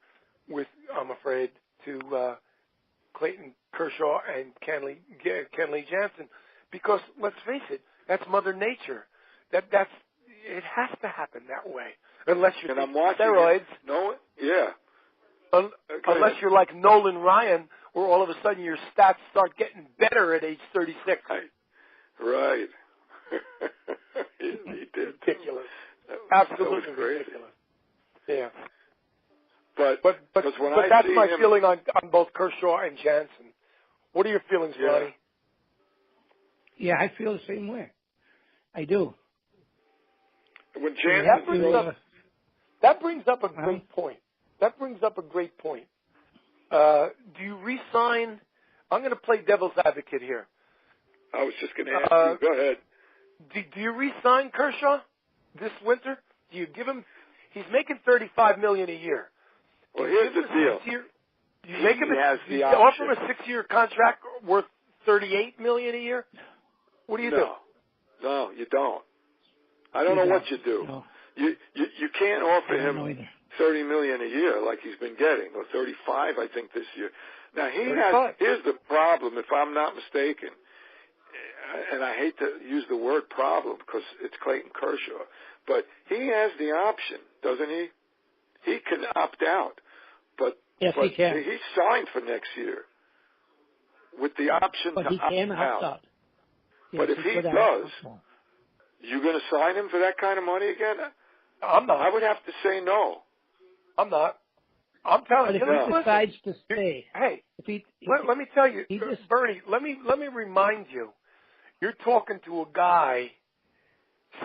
with, I'm afraid, to Clayton Kershaw and Kenley Jansen. Because, let's face it, that's Mother Nature. It has to happen that way. Unless you're taking steroids. No, yeah. Unless you're like Nolan Ryan, where all of a sudden your stats start getting better at age 36. Right. he did. Ridiculous. Absolutely ridiculous. Yeah. But that's my feeling on both Kershaw and Jansen. What are your feelings, Ronnie? Yeah, I feel the same way. I do. When Jansen that brings up a great point. Do you re-sign? I'm going to play devil's advocate here. I was just going to ask you. Go ahead. Do you re-sign Kershaw this winter? Do you give him? He's making $35 million a year. Well, here's the deal. Do you make him offer him a 6-year contract worth $38 million a year? What do you do? No, you don't. I don't know what you do. No. You can't offer him $30 million a year like he's been getting, or $35, I think, this year. Now here's the problem, if I'm not mistaken, and I hate to use the word problem because it's Clayton Kershaw, but he has the option, doesn't he? He can opt out, but he can. He's signed for next year with the option to opt out. Yes, but if he does, you going to sign him for that kind of money again? I'm not. I would have to say no. I'm not. I'm telling you. But if he decides to stay, let me tell you, Bernie. Let me remind you. You're talking to a guy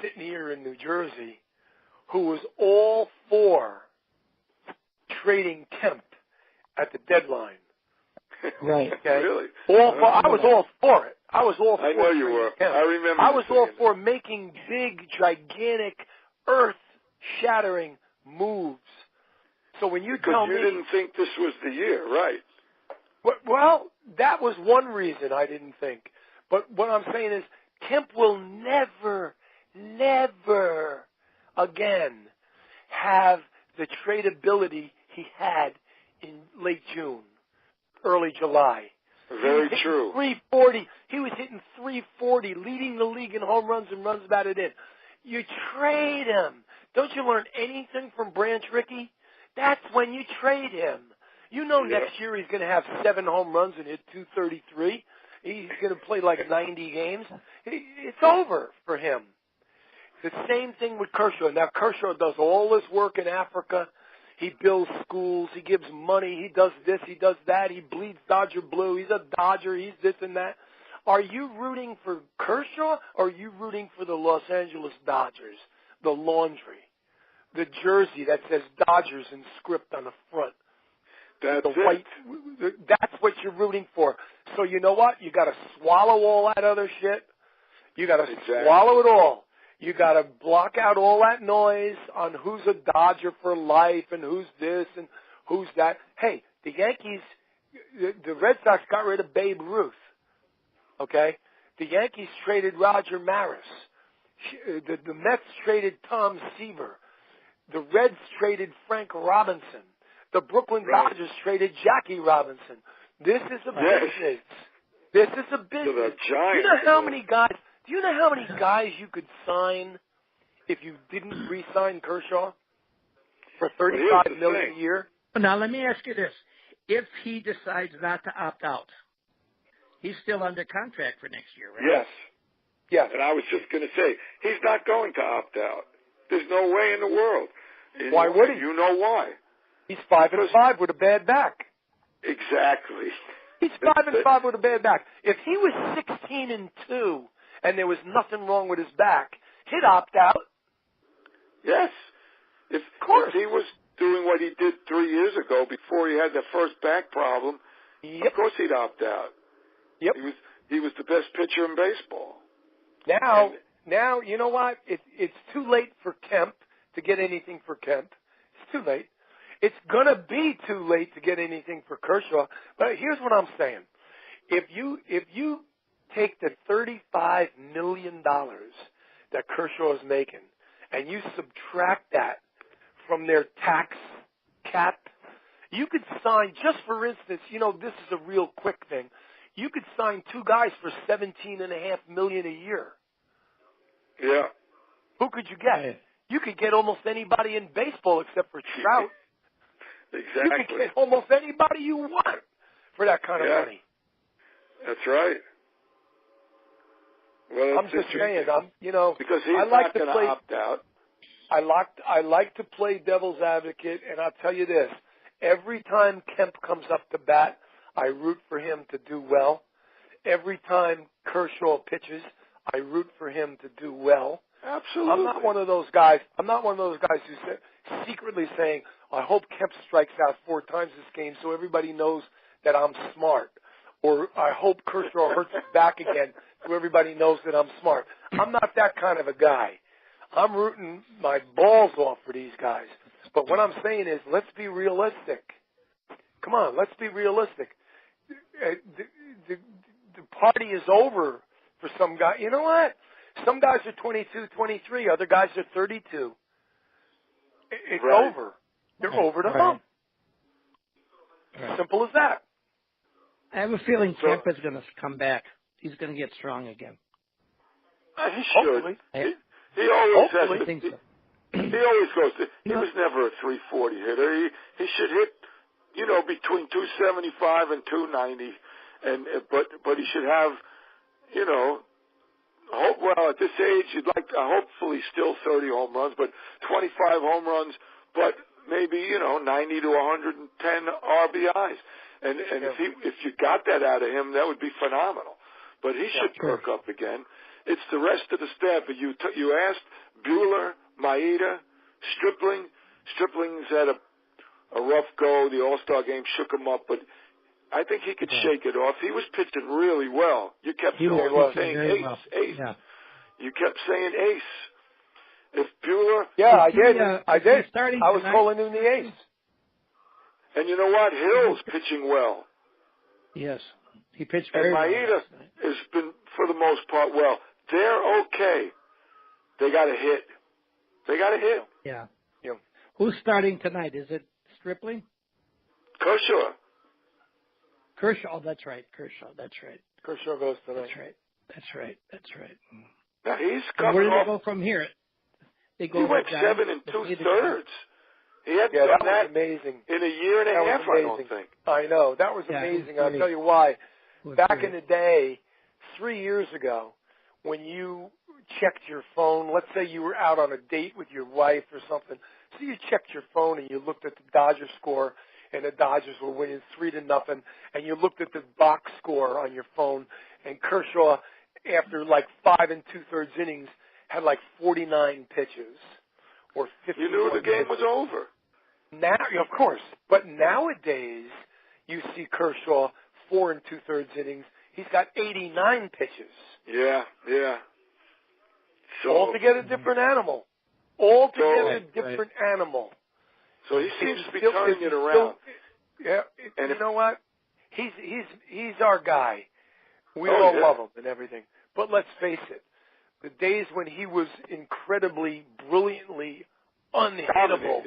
sitting here in New Jersey who was all for trading Kemp at the deadline. Right. Okay? Really? I was all for it. I was all for it. I know you were. Kemp. I remember. I was all for making big, gigantic, earth-shattering moves. So when you tell me... Because you didn't think this was the year, right? Well, that was one reason I didn't think. But what I'm saying is Kemp will never again have the tradability he had in late June, early July. Very true. 340. He was hitting 340, leading the league in home runs and runs batted in. You trade him. Don't you learn anything from Branch Rickey? That's when you trade him. You know next year he's going to have 7 home runs and hit 233. He's going to play like 90 games. It's over for him. The same thing with Kershaw. Now, Kershaw does all this work in Africa. He builds schools. He gives money. He does this. He does that. He bleeds Dodger blue. He's a Dodger. He's this and that. Are you rooting for Kershaw or are you rooting for the Los Angeles Dodgers, the laundry, the jersey that says Dodgers in script on the front? That's what you're rooting for. So you know what? You got to swallow all that other shit. You got to swallow it all. You got to block out all that noise on who's a Dodger for life and who's this and who's that. Hey, the Yankees, the Red Sox got rid of Babe Ruth. Okay? The Yankees traded Roger Maris. The Mets traded Tom Seaver. The Reds traded Frank Robinson. The Brooklyn Dodgers traded Jackie Robinson. This is a business. This is a business. Do you know how many guys? Do you know how many guys you could sign if you didn't re-sign Kershaw for $35 million a year? Now let me ask you this: if he decides not to opt out, he's still under contract for next year, right? Yes. Yes. And I was just going to say he's not going to opt out. There's no way in the world. Why would he? You know why? He's 5-5 with a bad back. Exactly. He's 5-5 with a bad back. If he was 16-2 and there was nothing wrong with his back, he'd opt out. Yes. If he was doing what he did 3 years ago before he had the first back problem, of course he'd opt out. Yep. He was the best pitcher in baseball. Now you know what? It's too late for Kemp to get anything for Kemp. It's too late. It's going to be too late to get anything for Kershaw. But here's what I'm saying. If you take the $35 million that Kershaw is making and you subtract that from their tax cap, you could sign, just for instance, this is a real quick thing, you could sign 2 guys for $17.5 million a year. Yeah. Who could you get? You could get almost anybody in baseball except for Trout. Exactly. You could get almost anybody you want for that kind of money. That's right. Well, I'm just saying, because he's not going to opt out. I like to play devil's advocate, and I'll tell you this: every time Kemp comes up to bat, I root for him to do well. Every time Kershaw pitches, I root for him to do well. Absolutely. I'm not one of those guys who's secretly saying, I hope Kemp strikes out 4 times this game so everybody knows that I'm smart. Or I hope Kershaw hurts his back again so everybody knows that I'm smart. I'm not that kind of a guy. I'm rooting my balls off for these guys. But what I'm saying is, let's be realistic. Come on, let's be realistic. The party is over for some guy. You know what? Some guys are 22, 23. Other guys are 32. It's over. They're over the hump. Simple as that. I have a feeling Kemp is going to come back. He's going to get strong again. He should. Hopefully. He always has. I think so. He always goes. He was never a 340 hitter. He should hit, between 275 and 290, but he should have, at this age, you'd like to, hopefully still 30 home runs, but 25 home runs, but maybe 90 to 110 RBIs. And if you got that out of him, that would be phenomenal. But he should perk up again. It's the rest of the staff. You asked Buehler, Maeda, Stripling. Stripling's had a rough go. The All-Star game shook him up, but I think he could shake it off. He was pitching really well. You kept saying ace. Yeah. You kept saying ace. If Buehler... Yeah, I did. I was calling him the ace. And you know what? Hill's pitching well. Yes. He pitched very well. And Maeda has been, for the most part, well. They're okay. They got a hit. Yeah. Who's starting tonight? Is it Stripling? Kershaw. Oh, that's right. Kershaw goes tonight. That's right. Now he's coming where do off. They go from here? He went 7 2/3. He hadn't Yeah, done that was amazing. in a year and a half, I don't think. I know. That was amazing. I'll tell you why. Back in the day, 3 years ago, when you checked your phone, let's say you were out on a date with your wife or something, so you checked your phone and you looked at the Dodger score, and the Dodgers were winning 3-0, and you looked at the box score on your phone, and Kershaw, after like 5 2/3 innings, had like 49 pitches or 50. You knew the game was over. Now, of course, but nowadays you see Kershaw 4 2/3 innings. He's got 89 pitches. Yeah. So altogether different animal. Altogether different animal. So he seems to be turning it around. And you know what? He's our guy. We all love him and everything. But let's face it, the days when he was incredibly, brilliantly unhittable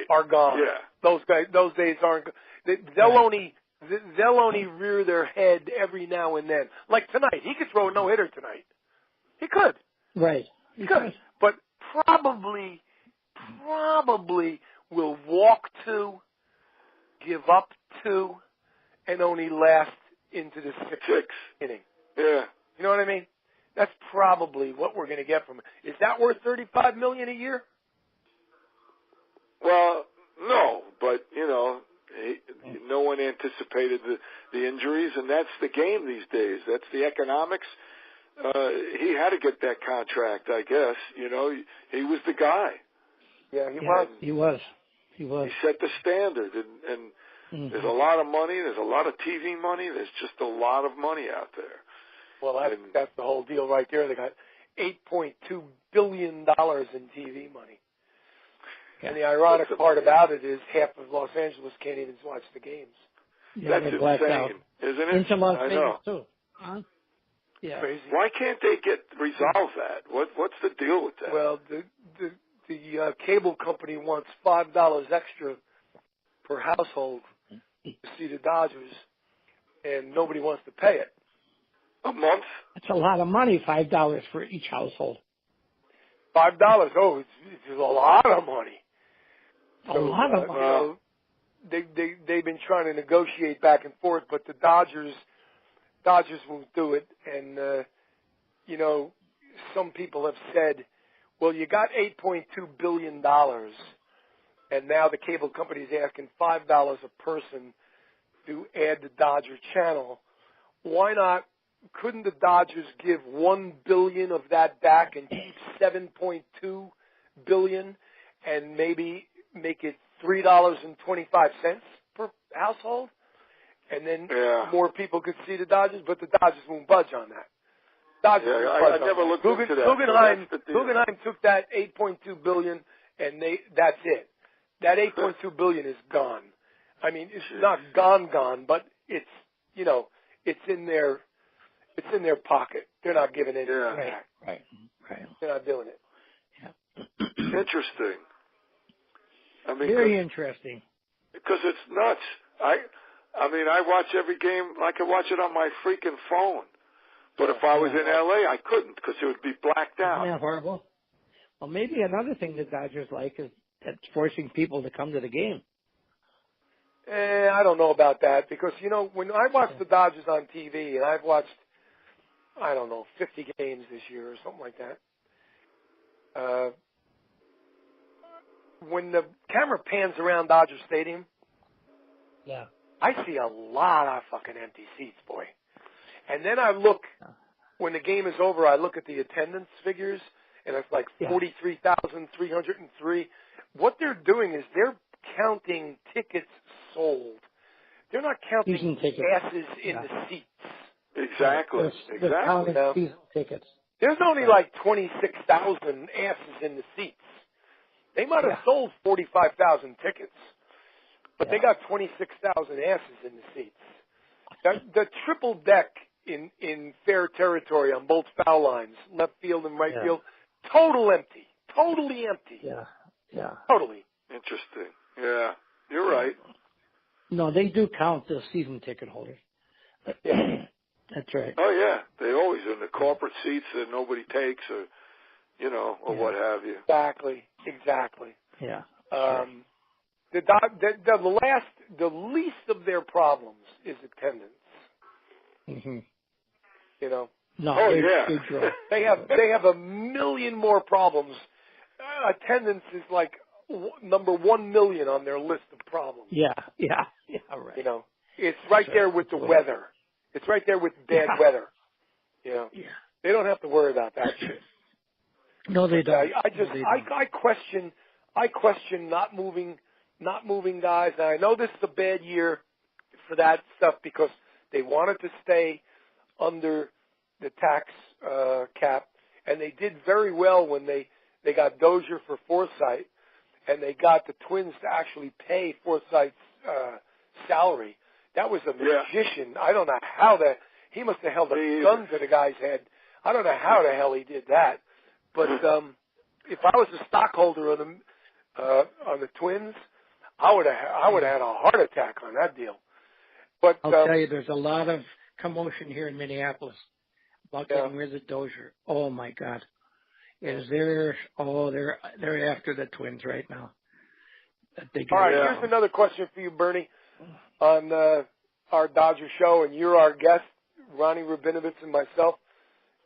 are gone. Yeah. Those days aren't. They'll only rear their head every now and then. Like tonight, he could throw a no-hitter tonight. He could. Right. He could. But probably will walk 2, give up 2, and only last into the 6th inning. Yeah. You know what I mean? That's probably what we're going to get from him. Is that worth $35 million a year? Well, no, but no one anticipated the injuries, and that's the game these days. That's the economics. He had to get that contract, I guess. He was the guy. Yeah, he was. He set the standard, and there's a lot of money. There's a lot of TV money. There's just a lot of money out there. Well, that's the whole deal right there. They got $8.2 billion in TV money. Yeah. And the ironic part about it is half of Los Angeles can't even watch the games. Yeah, that's insane, isn't it? Into Las Vegas, too. Huh? Yeah. Crazy. Why can't they resolve that? What's the deal with that? Well, the cable company wants $5 extra per household to see the Dodgers, and nobody wants to pay it. A month? That's a lot of money, $5 for each household. $5? Oh, it's a lot of money. A lot of money. They've been trying to negotiate back and forth, but the Dodgers won't do it. And some people have said, well, you got $8.2 billion, and now the cable company is asking $5 a person to add the Dodger channel. Why not? Couldn't the Dodgers give $1 billion of that back and keep $7.2 billion, and maybe make it $3.25 per household, and then more people could see the Dodgers? But the Dodgers won't budge on that. I never looked into that. Guggenheim took that $8.2 billion, and that's it. That $8.2 billion is gone. I mean, it's not gone, but it's in their pocket. They're not giving it back. Right. They're not doing it. Yeah. Interesting. I mean, very interesting. Because it's nuts. I mean, I watch every game. I could watch it on my freaking phone. But if I was in L.A., I couldn't because it would be blacked out. Isn't that horrible? Well, maybe another thing the Dodgers like is that's forcing people to come to the game. I don't know about that because, when I watch the Dodgers on TV, and I've watched, 50 games this year or something like that, when the camera pans around Dodger Stadium, I see a lot of fucking empty seats, boy. And then I look, when the game is over, I look at the attendance figures, and it's like 43,303. What they're doing is they're counting tickets sold. They're not counting asses in the seats. Exactly. They're counting season tickets. There's only like 26,000 asses in the seats. They might have sold 45,000 tickets, but they got 26,000 asses in the seats. The triple deck in fair territory on both foul lines, left field and right field, totally empty. Yeah. Totally. Interesting. Yeah, you're right. No, they do count the season ticket holders. Yeah. That's right. Oh, yeah. They always in the corporate seats that nobody takes or, or what have you. Exactly. Yeah. the least of their problems is attendance. Mm-hmm. You know. No, they have a million more problems. Attendance is like number 1 million on their list of problems. Yeah, right. You know, it's right there with the weather. It's right there with bad weather. You know, they don't have to worry about that shit. No, they don't. I question not moving guys. Now I know this is a bad year for that stuff because they wanted to stay under the tax cap, and they did very well when they got Dozier for Forsythe, and they got the Twins to actually pay Forsythe's salary. That was a magician. I don't know how he must have held a gun to the guy's head. I don't know how the hell he did that. But if I was a stockholder on the Twins, I would have had a heart attack on that deal. But I'll tell you, there's a lot of commotion here in Minneapolis about getting rid of Dozier. Oh my God, they're after the Twins right now. All right, here's another question for you, Bernie, on our Dodger show, and you're our guest, Ronnie Rabinovitz and myself.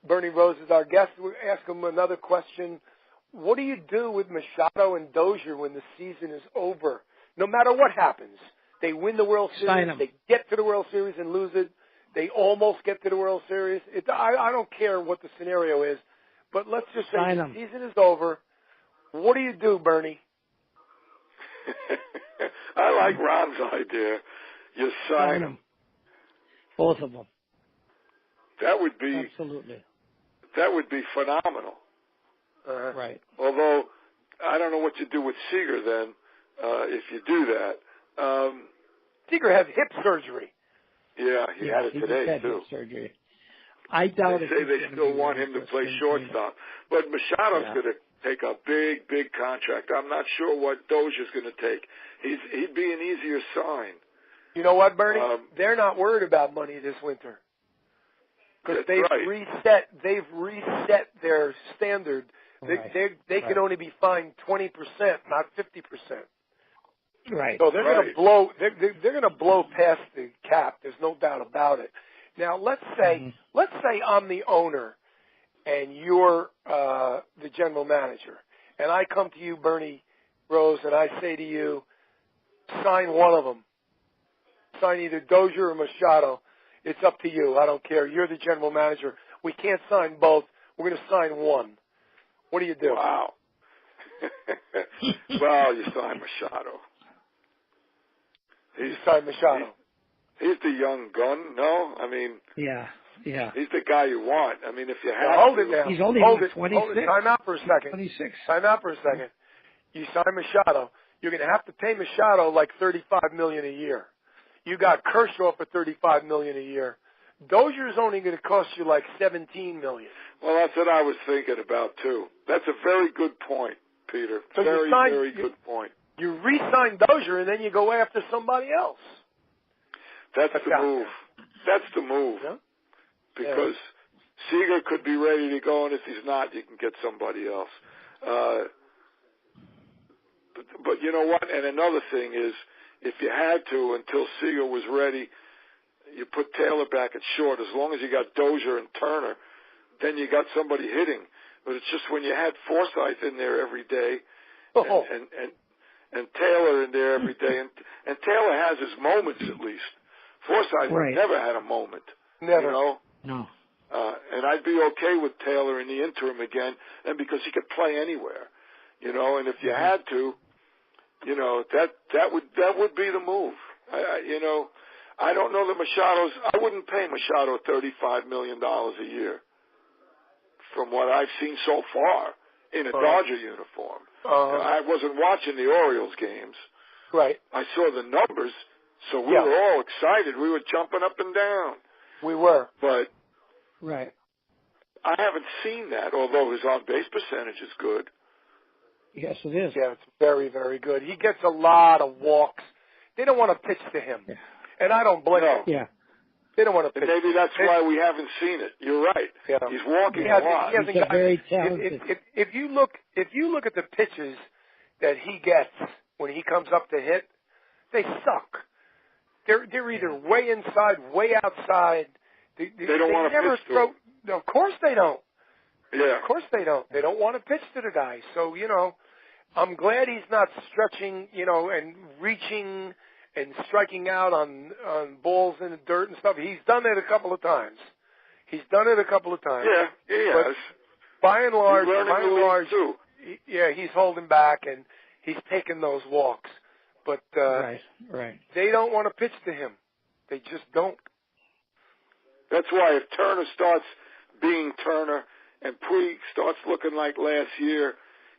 Bernie Rose is our guest. We'll ask him another question. What do you do with Machado and Dozier when the season is over? No matter what happens, they win the World Series, they get to the World Series and lose it, they almost get to the World Series. I don't care what the scenario is, but let's just say the season is over. What do you do, Bernie? I like Ron's idea. You sign them. Both of them. That would be absolutely. That would be phenomenal. Right. Although I don't know what you do with Seager then if you do that. Seager had hip surgery. Yeah, he had it today too. Hip surgery. I doubt they say they still want him to play shortstop, but Machado's going to take a big contract. I'm not sure what Dozier's going to take. He'd be an easier sign. You know what, Bernie? They're not worried about money this winter because they've reset their standard. They can only be fined 20%, not 50%. Right. So they're going to blow. They're going to blow past the cap. There's no doubt about it. Now let's say I'm the owner and you're the general manager, and I come to you, Bernie Rose, and I say to you, sign one of them. Sign either Dozier or Machado. It's up to you. I don't care. You're the general manager. We can't sign both. We're going to sign one. What do you do? Wow. Well, you sign Machado. You sign Machado. He's the young gun, no? I mean, yeah. He's the guy you want. I mean, if you have hold it now. He's only 26. Time out for a second. 26. Time out for a second. You sign Machado. You're going to have to pay Machado like $35 million a year. You got Kershaw for $35 million a year. Dozier is only going to cost you like $17 million. Well, that's what I was thinking about too. That's a very good point, Peter. So very good point. You re-sign Dozier and then you go after somebody else. That's the move. That's the move. Yeah? Because Seager could be ready to go, and if he's not, you can get somebody else. But you know what? And another thing is, if you had to, until Seager was ready, you put Taylor back at short. As long as you got Dozier and Turner, then you got somebody hitting. But it's just when you had Forsythe in there every day, and Taylor in there every day, and Taylor has his moments at least. Forsythe never had a moment. Never. You know? No. And I'd be okay with Taylor in the interim again, and because he could play anywhere, you know. And if you had to, you know, that would be the move. I don't know that Machado's. I wouldn't pay Machado $35 million a year, from what I've seen so far in a Dodger uniform. I wasn't watching the Orioles games. Right. I saw the numbers, so we were all excited. We were jumping up and down. We were. But I haven't seen that, although his on-base percentage is good. Yes, it is. Yeah, it's very, very good. He gets a lot of walks. They don't want to pitch to him. Yeah. And I don't blame him. Yeah. They don't want to pitch. And maybe that's why we haven't seen it. You're right. Yeah. He's walking a lot. He's very talented. If you look at the pitches that he gets when he comes up to hit, they suck. They're either way inside, way outside. They don't want to never pitch to throw. him. No, of course they don't. Yeah. Of course they don't. They don't want to pitch to the guy. So, I'm glad he's not stretching, and reaching and striking out on balls in the dirt and stuff. He's done it a couple of times. Yeah, he has. By and large, too. he's holding back and he's taking those walks. But right. They don't want to pitch to him. They just don't. That's why if Turner starts being Turner and Puig starts looking like last year,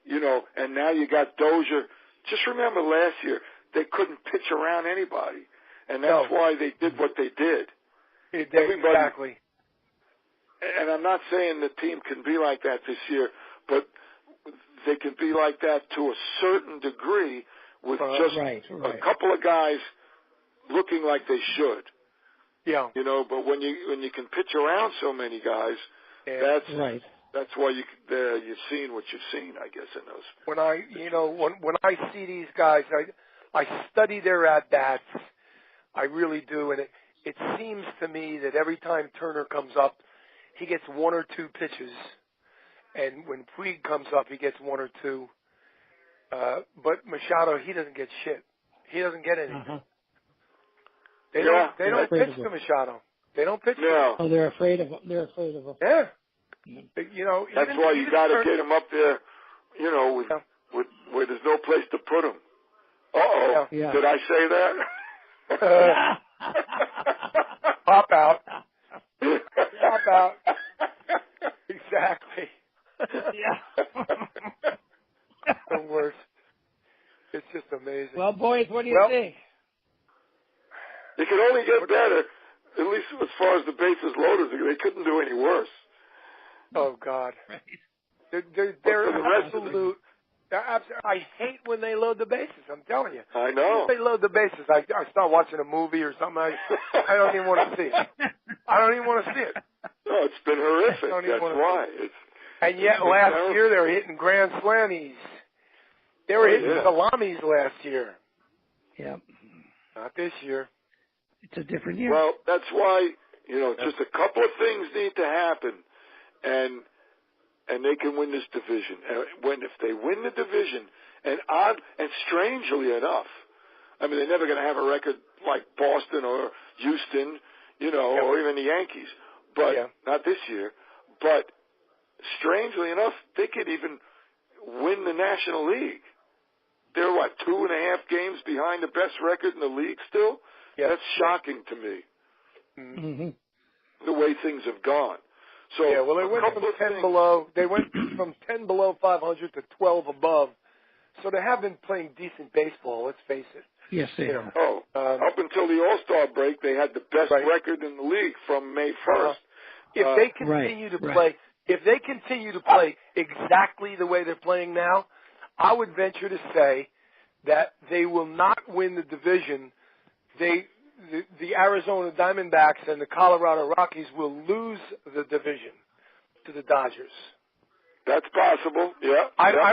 and now you got Dozier. Just remember last year, they couldn't pitch around anybody. And that's why they did what they did. Exactly. And I'm not saying the team can be like that this year, but they can be like that to a certain degree with just a couple of guys looking like they should. Yeah. But when you can pitch around so many guys, that's why you've seen what you've seen, I guess, in those. When I see these guys, I study their at bats. I really do, and it seems to me that every time Turner comes up, he gets one or two pitches, and when Puig comes up, he gets one or two. But Machado, he doesn't get shit. He doesn't get anything. Uh-huh. They don't pitch to Machado. They don't pitch. No. Oh, they're afraid of him. Yeah. That's why you got to get him up there. Where there's no place to put him. Uh-oh. Yeah. Did I say that? Pop out. Pop out. Exactly. Yeah. The worst. It's just amazing. Well, boys, what do you think? They could only get better, at least as far as the bases loaded. They couldn't do any worse. Oh, God. Right. They're absolute. I hate when they load the bases, I'm telling you. I know. When they load the bases, I start watching a movie or something. I don't even want to see it. I don't even want to see it. No, it's been horrific. That's why. And yet last year they were hitting grand slammies. They were hitting salamis last year. Yeah. Not this year. It's a different year. Well, that's why, just a couple of things need to happen, and they can win this division. And if they win the division, and strangely enough, I mean, they're never going to have a record like Boston or Houston, or even the Yankees, but not this year. But strangely enough, they could even win the National League. They're 2.5 games behind the best record in the league still? Yeah. That's shocking to me. Mm-hmm. The way things have gone. So they went from 10 below. They went from 10 below 500 to 12 above. So they have been playing decent baseball. Let's face it. Yes, they are. Up until the All-Star break, they had the best record in the league from May 1st. If they continue to play, if they continue to play exactly the way they're playing now, I would venture to say that they will not win the division. The Arizona Diamondbacks and the Colorado Rockies will lose the division to the Dodgers. That's possible. Yeah. I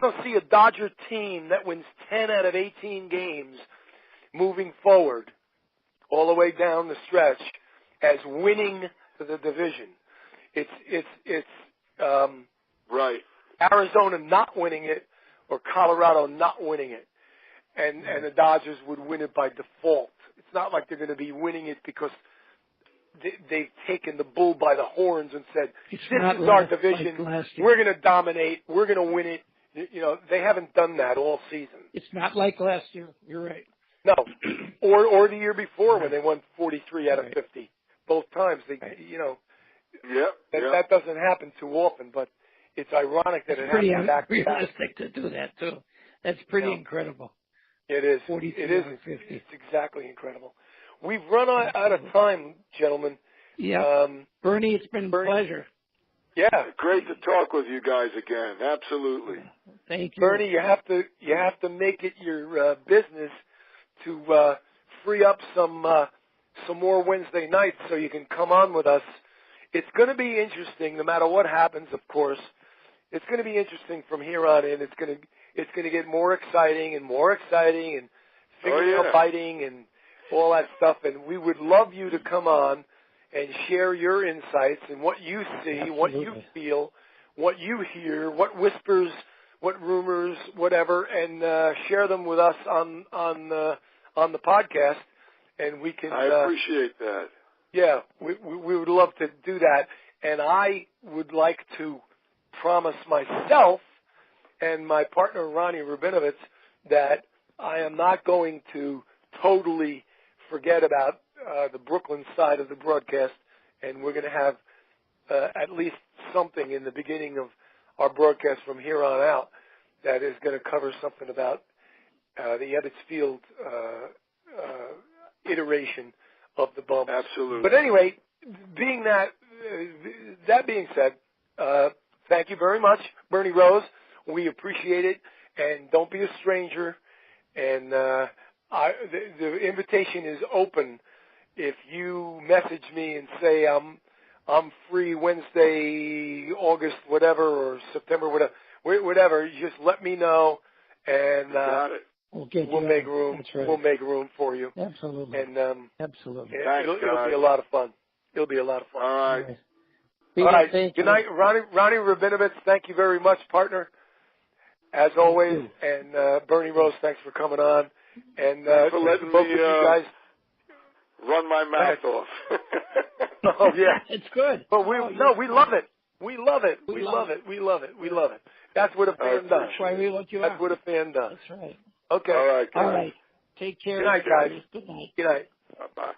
don't see a Dodger team that wins 10 out of 18 games moving forward all the way down the stretch as winning the division. It's Arizona not winning it or Colorado not winning it. And the Dodgers would win it by default. It's not like they're going to be winning it because they've taken the bull by the horns and said, this is our division. We're going to dominate. We're going to win it. They haven't done that all season. It's not like last year. You're right. No. Or the year before when they won 43 out of 50. Both times. That doesn't happen too often, but it's ironic that it happens back to back. It's realistic to do that, too. That's pretty incredible. It is. 43 it is. 50. It's exactly incredible. We've run out of time, gentlemen. Yeah. Bernie, it's been a pleasure. Yeah. Great to talk with you guys again. Absolutely. Thank you. Bernie, you have to make it your business to free up some more Wednesday nights so you can come on with us. It's going to be interesting no matter what happens, of course. It's going to be interesting from here on in. It's going to it's going to get more exciting and fingernail biting and all that stuff. And we would love you to come on and share your insights and what you see, what you feel, what you hear, what whispers, what rumors, whatever, and share them with us on the podcast. And we can. I appreciate that. Yeah, we would love to do that. And I would like to promise myself and my partner, Ron Rabinovitz, that I am not going to totally forget about the Brooklyn side of the broadcast, and we're going to have at least something in the beginning of our broadcast from here on out that is going to cover something about the Ebbets Field iteration of the bump. Absolutely. But anyway, that being said, thank you very much, Bernie Rose. We appreciate it, and don't be a stranger. And the invitation is open. If you message me and say I'm free Wednesday, August, whatever, or September, whatever, you just let me know, and got it. We'll make room. That's right. We'll make room for you. Absolutely. And absolutely. It'll be a lot of fun. It'll be a lot of fun. All right. All right. Good night, Ronnie Rabinovitz. Thank you very much, partner, as always. And Bernie Rose, thanks for coming on. And for letting both me of you guys run my mouth off. Oh yeah, it's good. But we love it. We love it. We love it. We love it. We love it. That's what a fan does. That's why we let you out. That's what a fan does. That's right. Okay. All right, guys. All right. Take care. Good night, guys. Good night. Good night. Bye-bye.